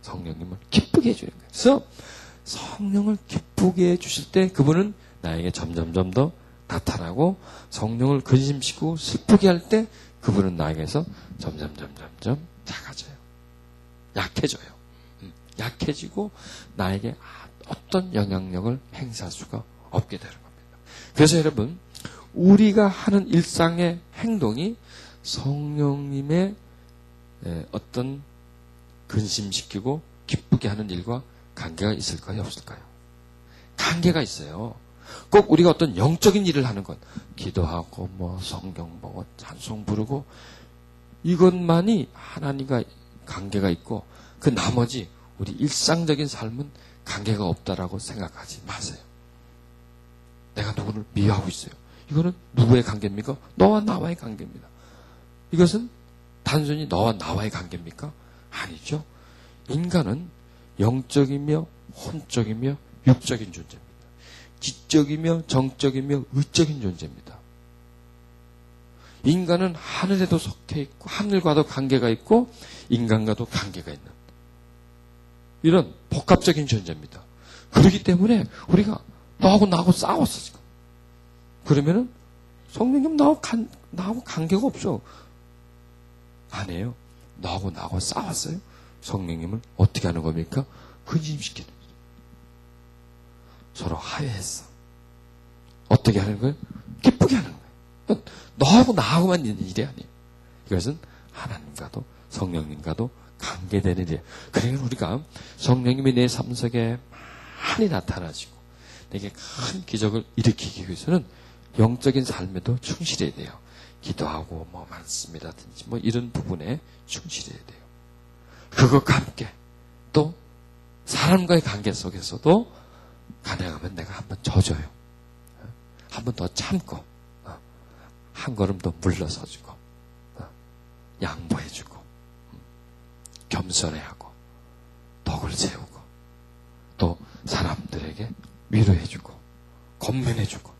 성령님을 기쁘게 해주는 거예요. 그래서 성령을 기쁘게 해주실 때 그분은 나에게 점점점 더 나타나고, 성령을 근심시키고 슬프게 할 때 그분은 나에게서 점점점 작아져요. 약해져요. 약해지고 나에게 어떤 영향력을 행사할 수가 없게 되는 겁니다. 그래서 여러분, 우리가 하는 일상의 행동이 성령님의 어떤 근심시키고 기쁘게 하는 일과 관계가 있을까요? 없을까요? 관계가 있어요. 꼭 우리가 어떤 영적인 일을 하는 것, 기도하고 성경 보고 찬송 부르고, 이것만이 하나님과 관계가 있고 그 나머지 우리 일상적인 삶은 관계가 없다라고 생각하지 마세요. 내가 누구를 미워하고 있어요. 이거는 누구의 관계입니까? 너와 나와의 관계입니다. 이것은 단순히 너와 나와의 관계입니까? 아니죠. 인간은 영적이며 혼적이며 육적인 존재입니다. 지적이며 정적이며 의적인 존재입니다. 인간은 하늘에도 속해 있고 하늘과도 관계가 있고 인간과도 관계가 있는 이런 복합적인 존재입니다. 그렇기 때문에 우리가 너하고 나하고 싸웠어 지금. 그러면은 성령님 나하고 관계가 없어. 아니에요. 너하고 나하고 싸웠어요. 성령님을 어떻게 하는 겁니까? 근심시키는 거예요. 서로 화해했어. 어떻게 하는 거예요? 기쁘게 하는 거예요. 너하고 나하고만 있는 일이 아니에요. 이것은 하나님과도 성령님과도 관계되는 일이에요. 그러니까 우리가 성령님이 내 삶 속에 많이 나타나시고 내게 큰 기적을 일으키기 위해서는 영적인 삶에도 충실해야 돼요. 기도하고 많습니다든지 이런 부분에 충실해야 돼요. 그것과 함께 또 사람과의 관계 속에서도 가능하면 내가 한번 져줘요. 한 번 더 참고 한 걸음 더 물러서주고 양보해주고 겸손해하고 덕을 세우고 또 사람들에게 위로해주고 권면해주고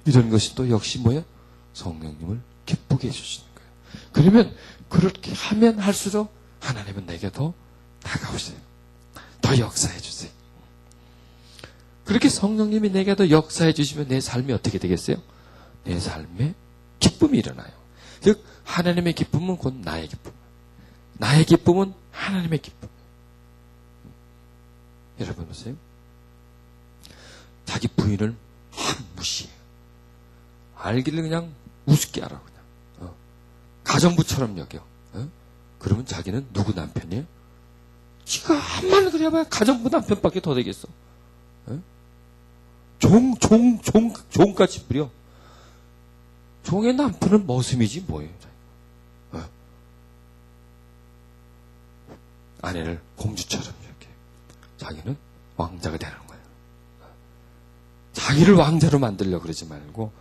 이런 것이 또 역시 뭐예요? 성령님을 기쁘게 해주시는 거예요. 그러면 그렇게 하면 할수록 하나님은 내게 더 다가오세요. 더 역사해 주세요. 그렇게 성령님이 내게 더 역사해 주시면 내 삶이 어떻게 되겠어요? 내 삶에 기쁨이 일어나요. 즉 하나님의 기쁨은 곧 나의 기쁨, 나의 기쁨은 하나님의 기쁨. 여러분 보세요. 자기 부인을 확 무시해요. 알기를 그냥 우습게 알아. 그냥 가정부처럼 여겨. 그러면 자기는 누구 남편이에요? 지가 한마디 그래봐야 가정부 남편밖에 더 되겠어. 종같이 부려. 종의 남편은 머슴이지 뭐예요. 아내를 공주처럼 이렇게. 자기는 왕자가 되는 거예요. 자기를 왕자로 만들려고 그러지 말고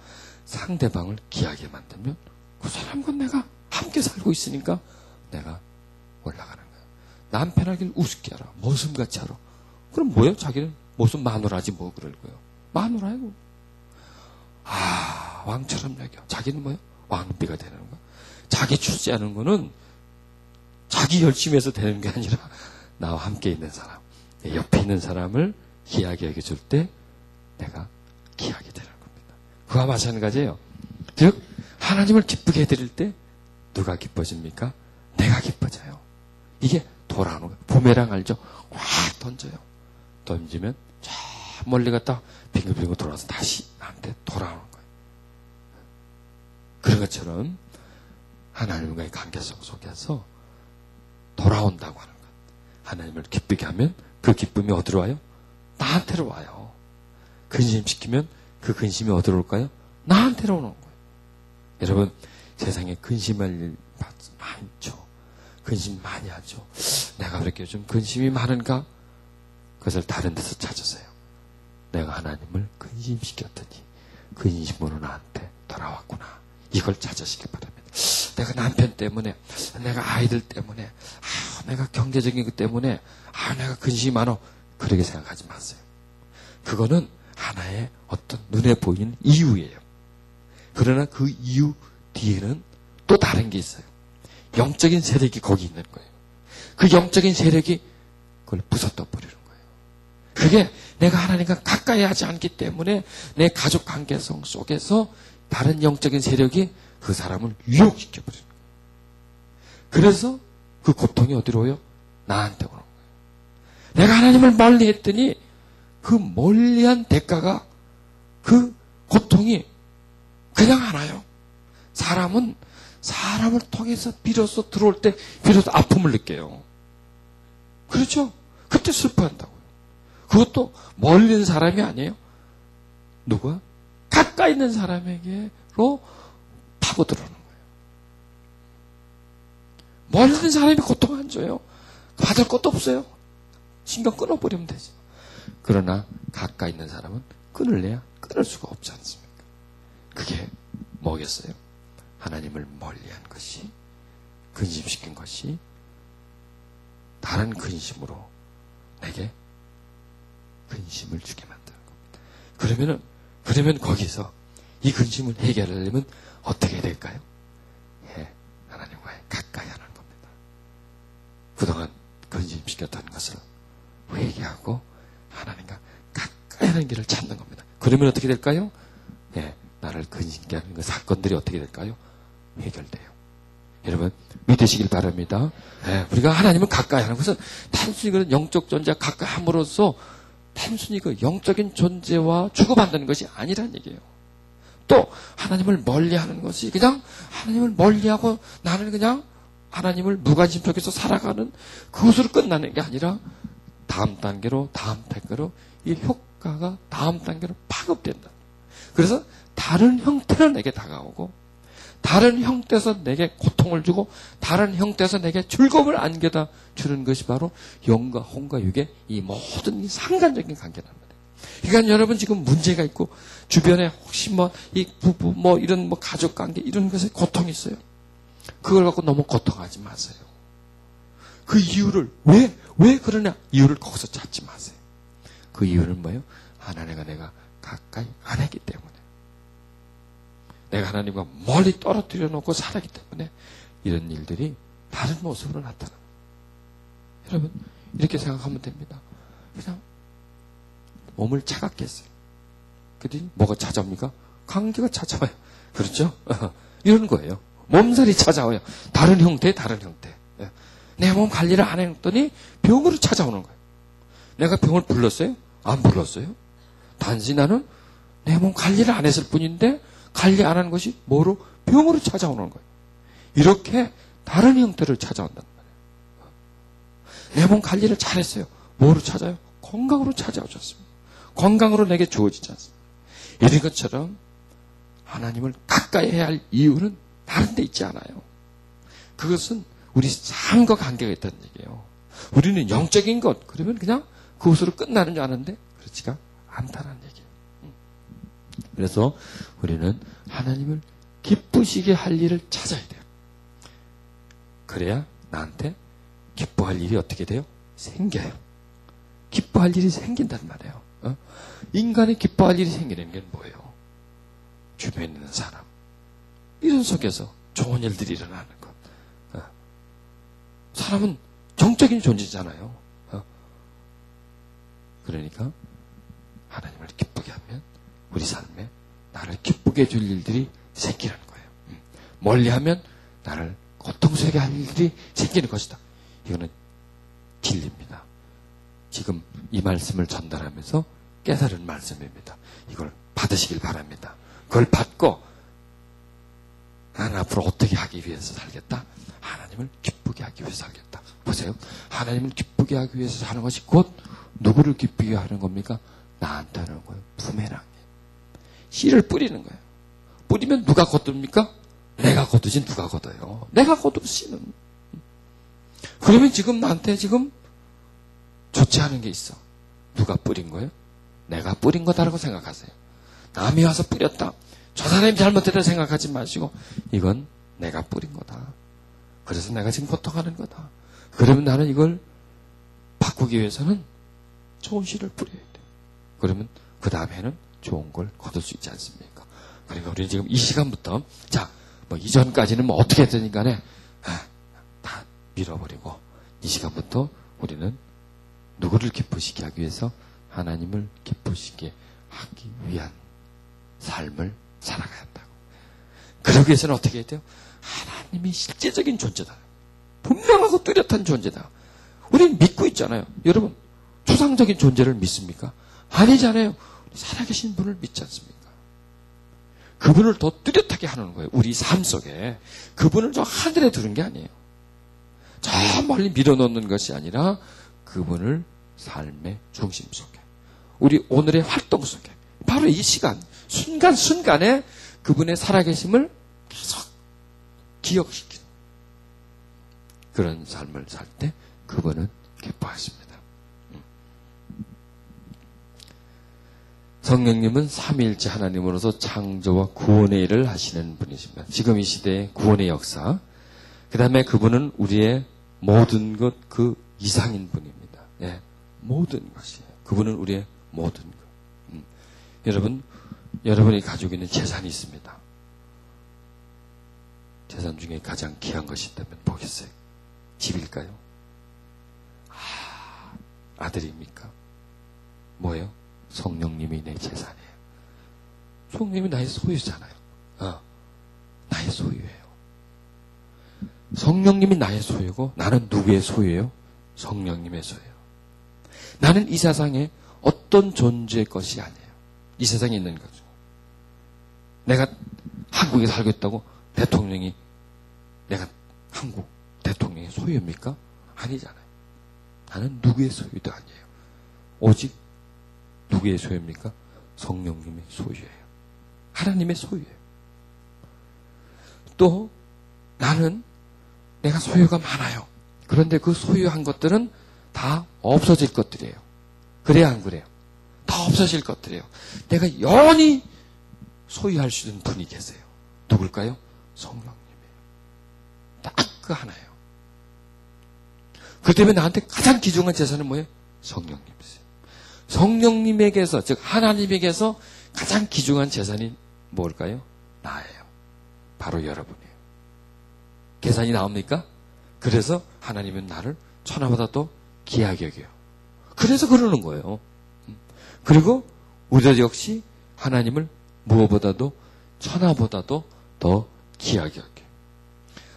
상대방을 귀하게 만들면 그 사람과 내가 함께 살고 있으니까 내가 올라가는 거예요. 남편하기를 우습게 알아. 머슴같이 알아. 그럼 뭐예요? 자기는 무슨 마누라지 뭐 그럴 거예요. 마누라고. 왕처럼 여겨. 자기는 뭐예요? 왕비가 되는 거야. 자기 출세하는 거는 자기 열심히 해서 되는 게 아니라 나와 함께 있는 사람, 내 옆에 있는 사람을 귀하게 여겨줄 때 내가 귀하게 되는 겁니다. 그와 마찬가지예요. 즉 하나님을 기쁘게 해드릴 때 누가 기뻐집니까? 내가 기뻐져요. 이게 돌아오는 거예요. 부메랑 알죠? 확 던져요. 던지면 저 멀리 갔다 빙글빙글 돌아서 다시 나한테 돌아오는 거예요. 그런 것처럼 하나님과의 관계성 속에서 돌아온다고 하는 것. 하나님을 기쁘게 하면 그 기쁨이 어디로 와요? 나한테로 와요. 근심시키면 그 근심이 어디로 올까요? 나한테로 오는 거예요. 여러분 세상에 근심할 일 많죠. 근심 많이 하죠. 내가 그렇게 요즘 근심이 많은가? 그것을 다른 데서 찾으세요. 내가 하나님을 근심시켰더니 근심으로 나한테 돌아왔구나. 이걸 찾으시기 바랍니다. 내가 남편 때문에, 내가 아이들 때문에, 내가 경제적인 것 때문에, 내가 근심이 많아. 그렇게 생각하지 마세요. 그거는 하나의 어떤 눈에 보이는 이유예요. 그러나 그 이유 뒤에는 또 다른 게 있어요. 영적인 세력이 거기 있는 거예요. 그 영적인 세력이 그걸 부숴떠 버리는 거예요. 그게 내가 하나님과 가까이 하지 않기 때문에 내 가족 관계성 속에서 다른 영적인 세력이 그 사람을 유혹시켜 버리는 거예요. 그래서 그 고통이 어디로 오요? 나한테 오는 거예요. 내가 하나님을 멀리 했더니 그 멀리한 대가가 그 고통이 그냥 안 와요. 사람은 사람을 통해서 비로소 들어올 때 비로소 아픔을 느껴요. 그렇죠? 그때 슬퍼한다고요. 그것도 멀리 있는 사람이 아니에요. 누가? 가까이 있는 사람에게로 파고들어오는 거예요. 멀리 있는 사람이 고통 안 줘요. 받을 것도 없어요. 신경 끊어버리면 되죠. 그러나 가까이 있는 사람은 끊을래야 끊을 수가 없지 않습니까? 그게 뭐겠어요? 하나님을 멀리한 것이, 근심시킨 것이 다른 근심으로 내게 근심을 주게 만드는 겁니다. 그러면 거기서 이 근심을 해결하려면 어떻게 될까요? 하나님과의 가까이 하는 겁니다. 그동안 근심시켰던 것을 회개하고 하나님과 가까이 하는 길을 찾는 겁니다. 그러면 어떻게 될까요? 나를 근심케 하는 그 사건들이 어떻게 될까요? 해결돼요. 여러분 믿으시길 바랍니다. 우리가 하나님을 가까이 하는 것은 단순히 그런 영적 존재와 가까이 함으로써 단순히 그 영적인 존재와 주고받는 것이 아니란 얘기예요. 또 하나님을 멀리하는 것이 그냥 하나님을 멀리하고 나는 그냥 하나님을 무관심 속에서 살아가는 그것으로 끝나는 게 아니라 다음 단계로 이 효과가 다음 단계로 파급된다. 그래서 다른 형태로 내게 다가오고 다른 형태에서 내게 고통을 주고 다른 형태에서 내게 즐거움을 안겨다 주는 것이 바로 영과 혼과 육의 이 모든 상관적인 관계란 말이에요. 그러니까 여러분 지금 문제가 있고 주변에 혹시 이 부부 이런 가족 관계 이런 것에 고통이 있어요. 그걸 갖고 너무 고통하지 마세요. 그 이유를 왜 그러냐 이유를 거기서 찾지 마세요. 그 이유는 뭐예요? 하나님과 내가 가까이 안 했기 때문에. 내가 하나님과 멀리 떨어뜨려 놓고 살았기 때문에 이런 일들이 다른 모습으로 나타납니다. 여러분, 이렇게 생각하면 됩니다. 그냥 몸을 차갑게 했어요. 그랬더니 뭐가 찾아옵니까? 감기가 찾아와요. 그렇죠? 이런 거예요. 몸살이 찾아와요. 다른 형태. 내 몸 관리를 안 했더니 병으로 찾아오는 거예요. 내가 병을 불렀어요? 안 불렀어요. 단지 나는 내 몸 관리를 안 했을 뿐인데 관리 안 하는 것이 뭐로? 병으로 찾아오는 거예요. 이렇게 다른 형태를 찾아온단 말이에요. 내 몸 관리를 잘했어요. 뭐로 찾아요? 건강으로 찾아오셨습니다. 건강으로 내게 주어지지 않습니다. 이런 것처럼 하나님을 가까이 해야 할 이유는 다른 데 있지 않아요. 그것은 우리 삶과 관계가 있다는 얘기예요. 우리는 영적인 것, 그러면 그냥 그것으로 끝나는 줄 아는데 그렇지가 않다는 얘기예요. 그래서 우리는 하나님을 기쁘시게 할 일을 찾아야 돼요. 그래야 나한테 기뻐할 일이 어떻게 돼요? 생겨요. 기뻐할 일이 생긴단 말이에요. 인간이 기뻐할 일이 생기는 게 뭐예요? 주변에 있는 사람. 이런 속에서 좋은 일들이 일어나는 것. 사람은 정적인 존재잖아요. 그러니까 하나님을 기쁘게 하면 우리 삶에 나를 기쁘게 해줄 일들이 생기는 거예요. 멀리하면 나를 고통스럽게 할 일들이 생기는 것이다. 이거는 진리입니다. 지금 이 말씀을 전달하면서 깨달은 말씀입니다. 이걸 받으시길 바랍니다. 그걸 받고 나는 앞으로 어떻게 하기 위해서 살겠다? 하나님을 기쁘게 하기 위해서 살겠다. 보세요. 하나님을 기쁘게 하기 위해서 사는 것이 곧 누구를 기쁘게 하는 겁니까? 나한테 하는 거예요. 부메랑이. 씨를 뿌리는 거예요. 뿌리면 누가 거둡니까? 내가 거두진 누가 거둬요. 내가 거두 씨는. 그러면 지금 나한테 지금 좋지 않은 게 있어. 누가 뿌린 거예요? 내가 뿌린 거다라고 생각하세요. 남이 와서 뿌렸다. 저 사람이 잘못했다 생각하지 마시고 이건 내가 뿌린 거다. 그래서 내가 지금 고통하는 거다. 그러면 나는 이걸 바꾸기 위해서는 좋은 씨를 뿌려야 돼. 그러면 그 다음에는 좋은 걸 거둘 수 있지 않습니까? 그러니까 우리는 지금 이 시간부터 뭐 이전까지는 뭐 어떻게 했든 간에 다 밀어버리고 이 시간부터 우리는 누구를 기쁘시게 하기 위해서 하나님을 기쁘시게 하기 위한 삶을 살아가야 한다고. 그러기 위해서는 어떻게 해야 돼요? 하나님이 실제적인 존재다. 분명하고 뚜렷한 존재다. 우리는 믿고 있잖아요. 여러분, 추상적인 존재를 믿습니까? 아니잖아요. 살아계신 분을 믿지 않습니까? 그분을 더 뚜렷하게 하는 거예요. 우리 삶 속에. 그분을 저 하늘에 두는 게 아니에요. 저 멀리 밀어넣는 것이 아니라 그분을 삶의 중심 속에. 우리 오늘의 활동 속에. 바로 이 시간, 순간순간에 그분의 살아계심을 계속 기억시키는 그런 삶을 살 때 그분은 기뻐하십니다. 성령님은 삼위일체 하나님으로서 창조와 구원의 일을 하시는 분이십니다. 지금 이 시대의 구원의 역사, 그 다음에 그분은 우리의 모든 것 그 이상인 분입니다. 예, 모든 것이에요. 그분은 우리의 모든 것. 여러분이 가지고 있는 재산이 있습니다. 재산 중에 가장 귀한 것이 있다면 뭐겠어요? 집일까요? 아들입니까? 뭐예요? 성령님이 내 재산이에요. 성령님이 나의 소유잖아요. 나의 소유예요. 성령님이 나의 소유고 나는 누구의 소유예요? 성령님의 소유예요. 나는 이 세상에 어떤 존재의 것이 아니에요. 이 세상에 있는 거죠. 내가 한국에 살고 있다고 대통령이 내가 한국 대통령의 소유입니까? 아니잖아요. 나는 누구의 소유도 아니에요. 오직 누구의 소유입니까? 성령님의 소유예요. 하나님의 소유예요. 또 나는 내가 소유가 많아요. 그런데 그 소유한 것들은 다 없어질 것들이에요. 그래야 안 그래요? 다 없어질 것들이에요. 내가 영원히 소유할 수 있는 분이 계세요. 누굴까요? 성령님이에요. 딱 그 하나예요. 그 때문에 나한테 가장 귀중한 재산은 뭐예요? 성령님이세요. 성령님에게서, 즉 하나님에게서 가장 귀중한 재산이 뭘까요? 나예요. 바로 여러분이에요. 계산이 나옵니까? 그래서 하나님은 나를 천하보다 더 귀하게 여겨요. 그래서 그러는 거예요. 그리고 우리도 역시 하나님을 무엇보다도 천하보다도 더 귀하게 여겨요.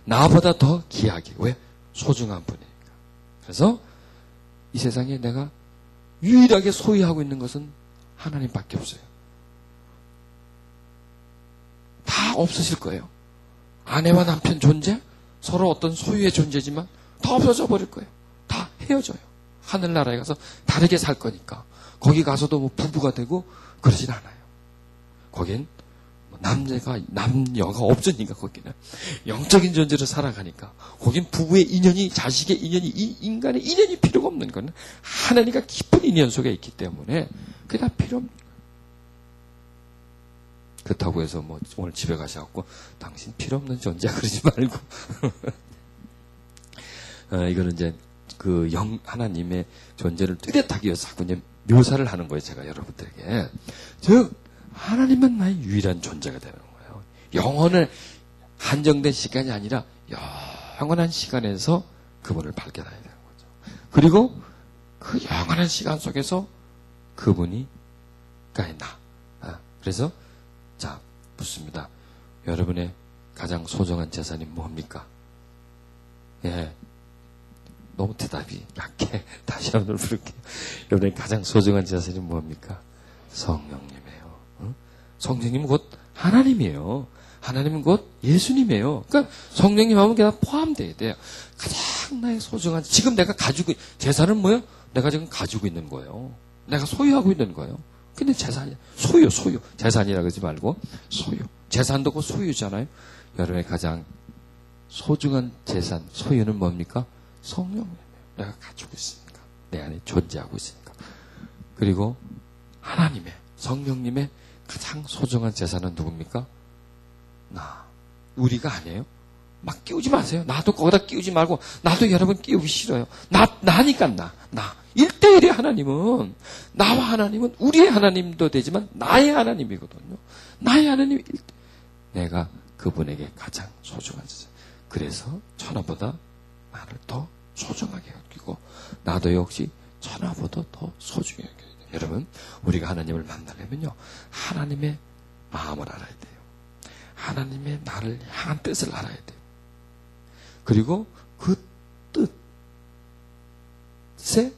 나보다 더 귀하게. 왜? 소중한 분이니까. 그래서 이 세상에 내가 유일하게 소유하고 있는 것은 하나님밖에 없어요. 다 없어질 거예요. 아내와 남편 존재, 서로 어떤 소유의 존재지만 다 없어져 버릴 거예요. 다 헤어져요. 하늘나라에 가서 다르게 살 거니까. 거기 가서도 뭐 부부가 되고 그러진 않아요. 거긴 남녀가 없으니까 거기는. 영적인 존재로 살아가니까. 거긴 부부의 인연이, 자식의 인연이, 이 인간의 인연이 필요가 없는 거는 하나님과 깊은 인연 속에 있기 때문에 그게 다 필요 없는 거예요. 그렇다고 해서 뭐 오늘 집에 가셔갖고 당신 필요 없는 존재야 그러지 말고. 이거는 이제 그 하나님의 존재를 뚜렷하게 위해서 자꾸 이제 묘사를 하는 거예요, 제가 여러분들에게. 즉, 하나님은 나의 유일한 존재가 되는 거예요. 영혼을 한정된 시간이 아니라 영원한 시간에서 그분을 발견해야 되는 거죠. 그리고 그 영원한 시간 속에서 그분이 나. 그래서 자, 묻습니다. 여러분의 가장 소중한 재산이 뭡니까? 예. 너무 대답이 약해. 다시 한번 부를게요. 여러분의 가장 소중한 재산이 뭡니까? 성령님이에요. 응? 성령님은 곧 하나님이에요. 하나님은 곧 예수님이에요. 그러니까 성령님 하면 그냥 포함되어야 돼요. 가장 나의 소중한, 지금 내가 가지고, 재산은 뭐예요? 내가 지금 가지고 있는 거예요. 내가 소유하고 있는 거예요. 근데 재산이야. 소유. 재산이라 그러지 말고, 소유. 재산도 곧 소유잖아요. 여러분의 가장 소중한 재산, 소유는 뭡니까? 성령님이에요. 내가 가지고 있으니까. 내 안에 존재하고 있으니까. 그리고 하나님의, 성령님의 가장 소중한 재산은 누굽니까? 나. 우리가 아니에요. 막 끼우지 마세요. 나도 거기다 끼우지 말고, 나도 여러분 끼우기 싫어요. 나니까 나. 1대1의 하나님은, 나와 하나님은 우리의 하나님도 되지만, 나의 하나님이거든요. 나의 하나님, 내가 그분에게 가장 소중한 재산. 그래서 천하보다 나를 더 소중하게 여기고 나도 역시 천하보다 더 소중하게 여겨야 돼요. 여러분, 우리가 하나님을 만나려면요, 하나님의 마음을 알아야 돼요. 하나님의 나를 향한 뜻을 알아야 돼요. 그리고 그 뜻에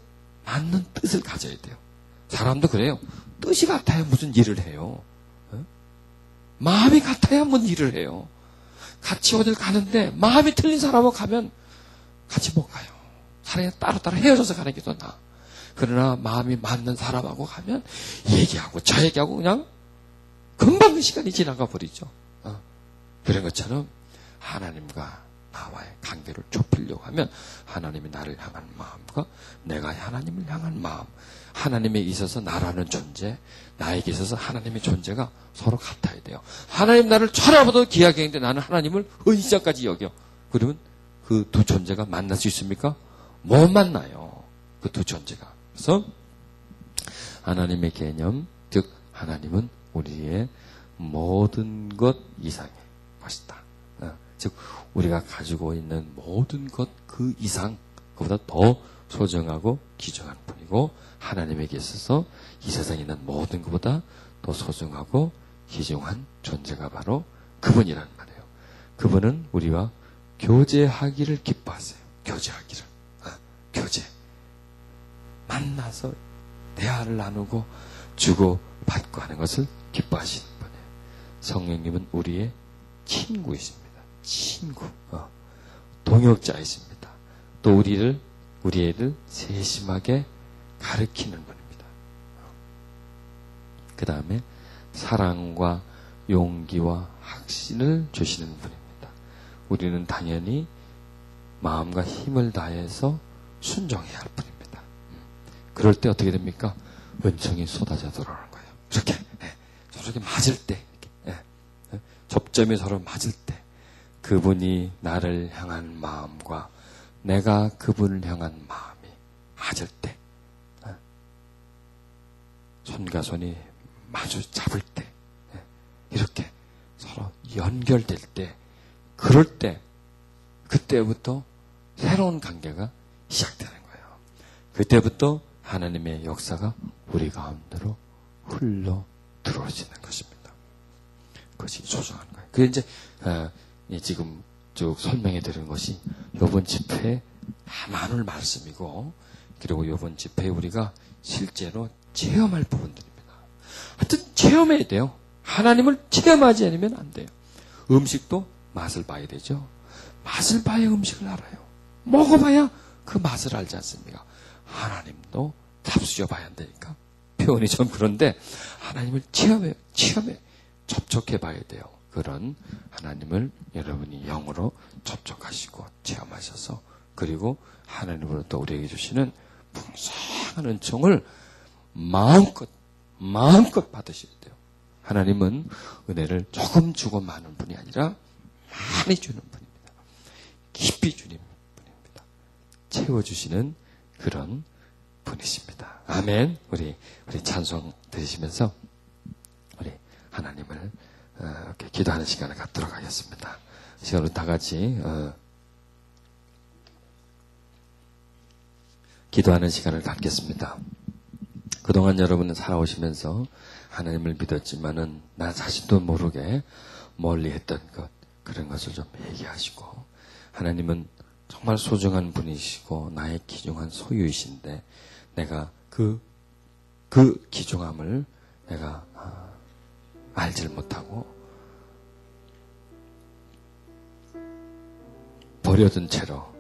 맞는 뜻을 가져야 돼요. 사람도 그래요. 뜻이 같아야 무슨 일을 해요. 마음이 같아야 뭔 일을 해요. 같이 어딜 가는데 마음이 틀린 사람하고 가면 같이 못 가요. 차라리 따로따로 헤어져서 가는 게 더 나아. 그러나 마음이 맞는 사람하고 가면 얘기하고 저 얘기하고 그냥 금방 그 시간이 지나가 버리죠. 그런 것처럼 하나님과 나와의 관계를 좁히려고 하면 하나님이 나를 향한 마음과 내가 하나님을 향한 마음, 하나님에 있어서 나라는 존재, 나에게 있어서 하나님의 존재가 서로 같아야 돼요. 하나님 나를 천하보다 귀하게 했는데 나는 하나님을 은시장까지 여겨. 그러면 그 두 존재가 만날 수 있습니까? 못 만나요. 그 두 존재가. 그래서 하나님의 개념, 즉 하나님은 우리의 모든 것 이상의 것이다. 즉 우리가 가지고 있는 모든 것 그 이상, 그보다 더 소중하고 귀중한 분이고 하나님에게 있어서 이 세상에 있는 모든 것보다 더 소중하고 귀중한 존재가 바로 그분이란 말이에요. 그분은 우리와 교제하기를 기뻐하세요. 교제하기를. 교제. 만나서 대화를 나누고 주고 받고 하는 것을 기뻐하시는 분이에요. 성령님은 우리의 친구이십니다. 친구. 동역자이십니다. 또 우리를 세심하게 가르치는 분입니다. 그 다음에 사랑과 용기와 확신을 주시는 분입니다. 우리는 당연히 마음과 힘을 다해서 순종해야 할 분입니다. 그럴 때 어떻게 됩니까? 은총이 쏟아져 들어오는 거예요. 이렇게 저렇게 맞을 때, 접점이 서로 맞을 때 그분이 나를 향한 마음과 내가 그분을 향한 마음이 맞을 때 손과 손이 마주 잡을 때, 이렇게 서로 연결될 때, 그럴 때, 그때부터 새로운 관계가 시작되는 거예요. 그때부터 하나님의 역사가 우리 가운데로 흘러 들어오시는 것입니다. 그것이 소중한 거예요. 그게 이제 지금 쭉 설명해 드리는 것이 이번 집회에 많은 말씀이고, 그리고 이번 집회에 우리가 실제로 체험할 부분들입니다. 하여튼 체험해야 돼요. 하나님을 체험하지 않으면 안 돼요. 음식도 맛을 봐야 되죠. 맛을 봐야 음식을 알아요. 먹어봐야 그 맛을 알지 않습니까? 하나님도 잡수여 봐야 한다니까. 표현이 좀 그런데 하나님을 체험해 접촉해 봐야 돼요. 그런 하나님을 여러분이 영으로 접촉하시고 체험하셔서, 그리고 하나님으로부터 우리에게 주시는 풍성한 은총을 마음껏 받으셔야 돼요. 하나님은 은혜를 조금 주고 마는 분이 아니라 많이 주는 분입니다. 깊이 주는 분입니다. 채워주시는 그런 분이십니다. 아멘. 우리 찬송 드리시면서 우리 하나님을 이렇게 기도하는 시간을 갖도록 하겠습니다. 시간으로 다 같이 기도하는 시간을 갖겠습니다. 그동안 여러분은 살아오시면서 하나님을 믿었지만은 나 자신도 모르게 멀리 했던 것, 그런 것을 좀 얘기하시고, 하나님은 정말 소중한 분이시고 나의 귀중한 소유이신데 내가 그 귀중함을 내가 알질 못하고 버려둔 채로,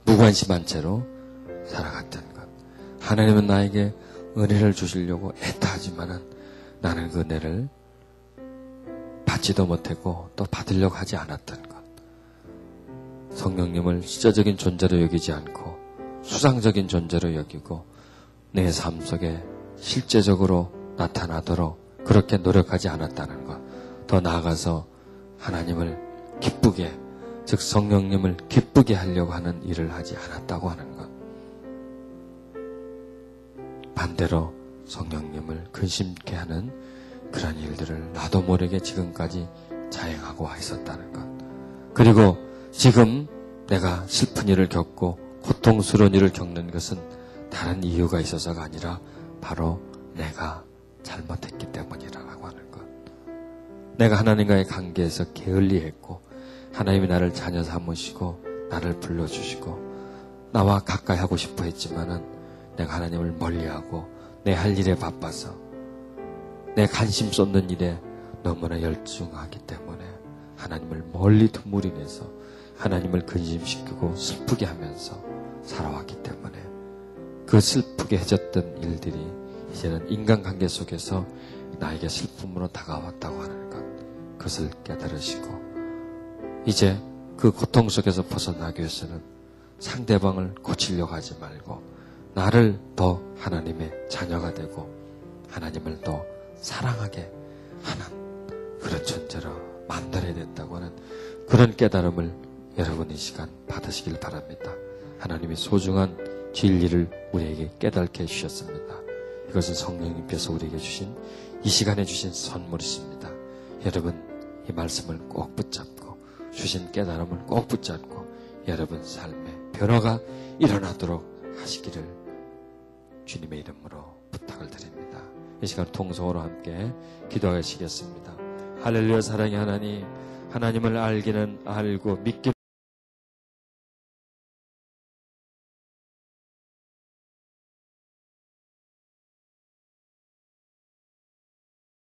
무관심한 채로 살아갔던 것. 하나님은 나에게 은혜를 주시려고 애타하지만은 나는 그 은혜를 받지도 못하고 또 받으려고 하지 않았던 것. 성령님을 시자적인 존재로 여기지 않고 수상적인 존재로 여기고 내 삶 속에 실제적으로 나타나도록 그렇게 노력하지 않았다는 것. 더 나아가서 하나님을 기쁘게, 즉 성령님을 기쁘게 하려고 하는 일을 하지 않았다고 하는 것. 반대로 성령님을 근심케 하는 그런 일들을 나도 모르게 지금까지 자행하고 와 있었다는 것. 그리고 지금 내가 슬픈 일을 겪고 고통스러운 일을 겪는 것은 다른 이유가 있어서가 아니라 바로 내가 잘못했기 때문이라고 하는 것. 내가 하나님과의 관계에서 게을리했고 하나님이 나를 자녀 삼으시고 나를 불러주시고 나와 가까이 하고 싶어 했지만은 내가 하나님을 멀리하고 내 할 일에 바빠서 내 관심 쏟는 일에 너무나 열중하기 때문에 하나님을 멀리 두무리면서 하나님을 근심시키고 슬프게 하면서 살아왔기 때문에 그 슬프게 해졌던 일들이 이제는 인간관계 속에서 나에게 슬픔으로 다가왔다고 하는 것, 그것을 깨달으시고 이제 그 고통 속에서 벗어나기 위해서는 상대방을 고치려고 하지 말고 나를 더 하나님의 자녀가 되고 하나님을 더 사랑하게 하는 그런 존재로 만들어야 된다고 하는 그런 깨달음을 여러분 이 시간 받으시길 바랍니다. 하나님이 소중한 진리를 우리에게 깨닫게 해주셨습니다. 이것은 성령님께서 우리에게 주신, 이 시간에 주신 선물이십니다. 여러분 이 말씀을 꼭 붙잡고 주신 깨달음을 꼭 붙잡고 여러분 삶에 변화가 일어나도록 하시기를 주님의 이름으로 부탁을 드립니다. 이 시간 통성으로 함께 기도하시겠습니다. 할렐루야. 사랑의 하나님, 하나님을 알기는 알고 믿기는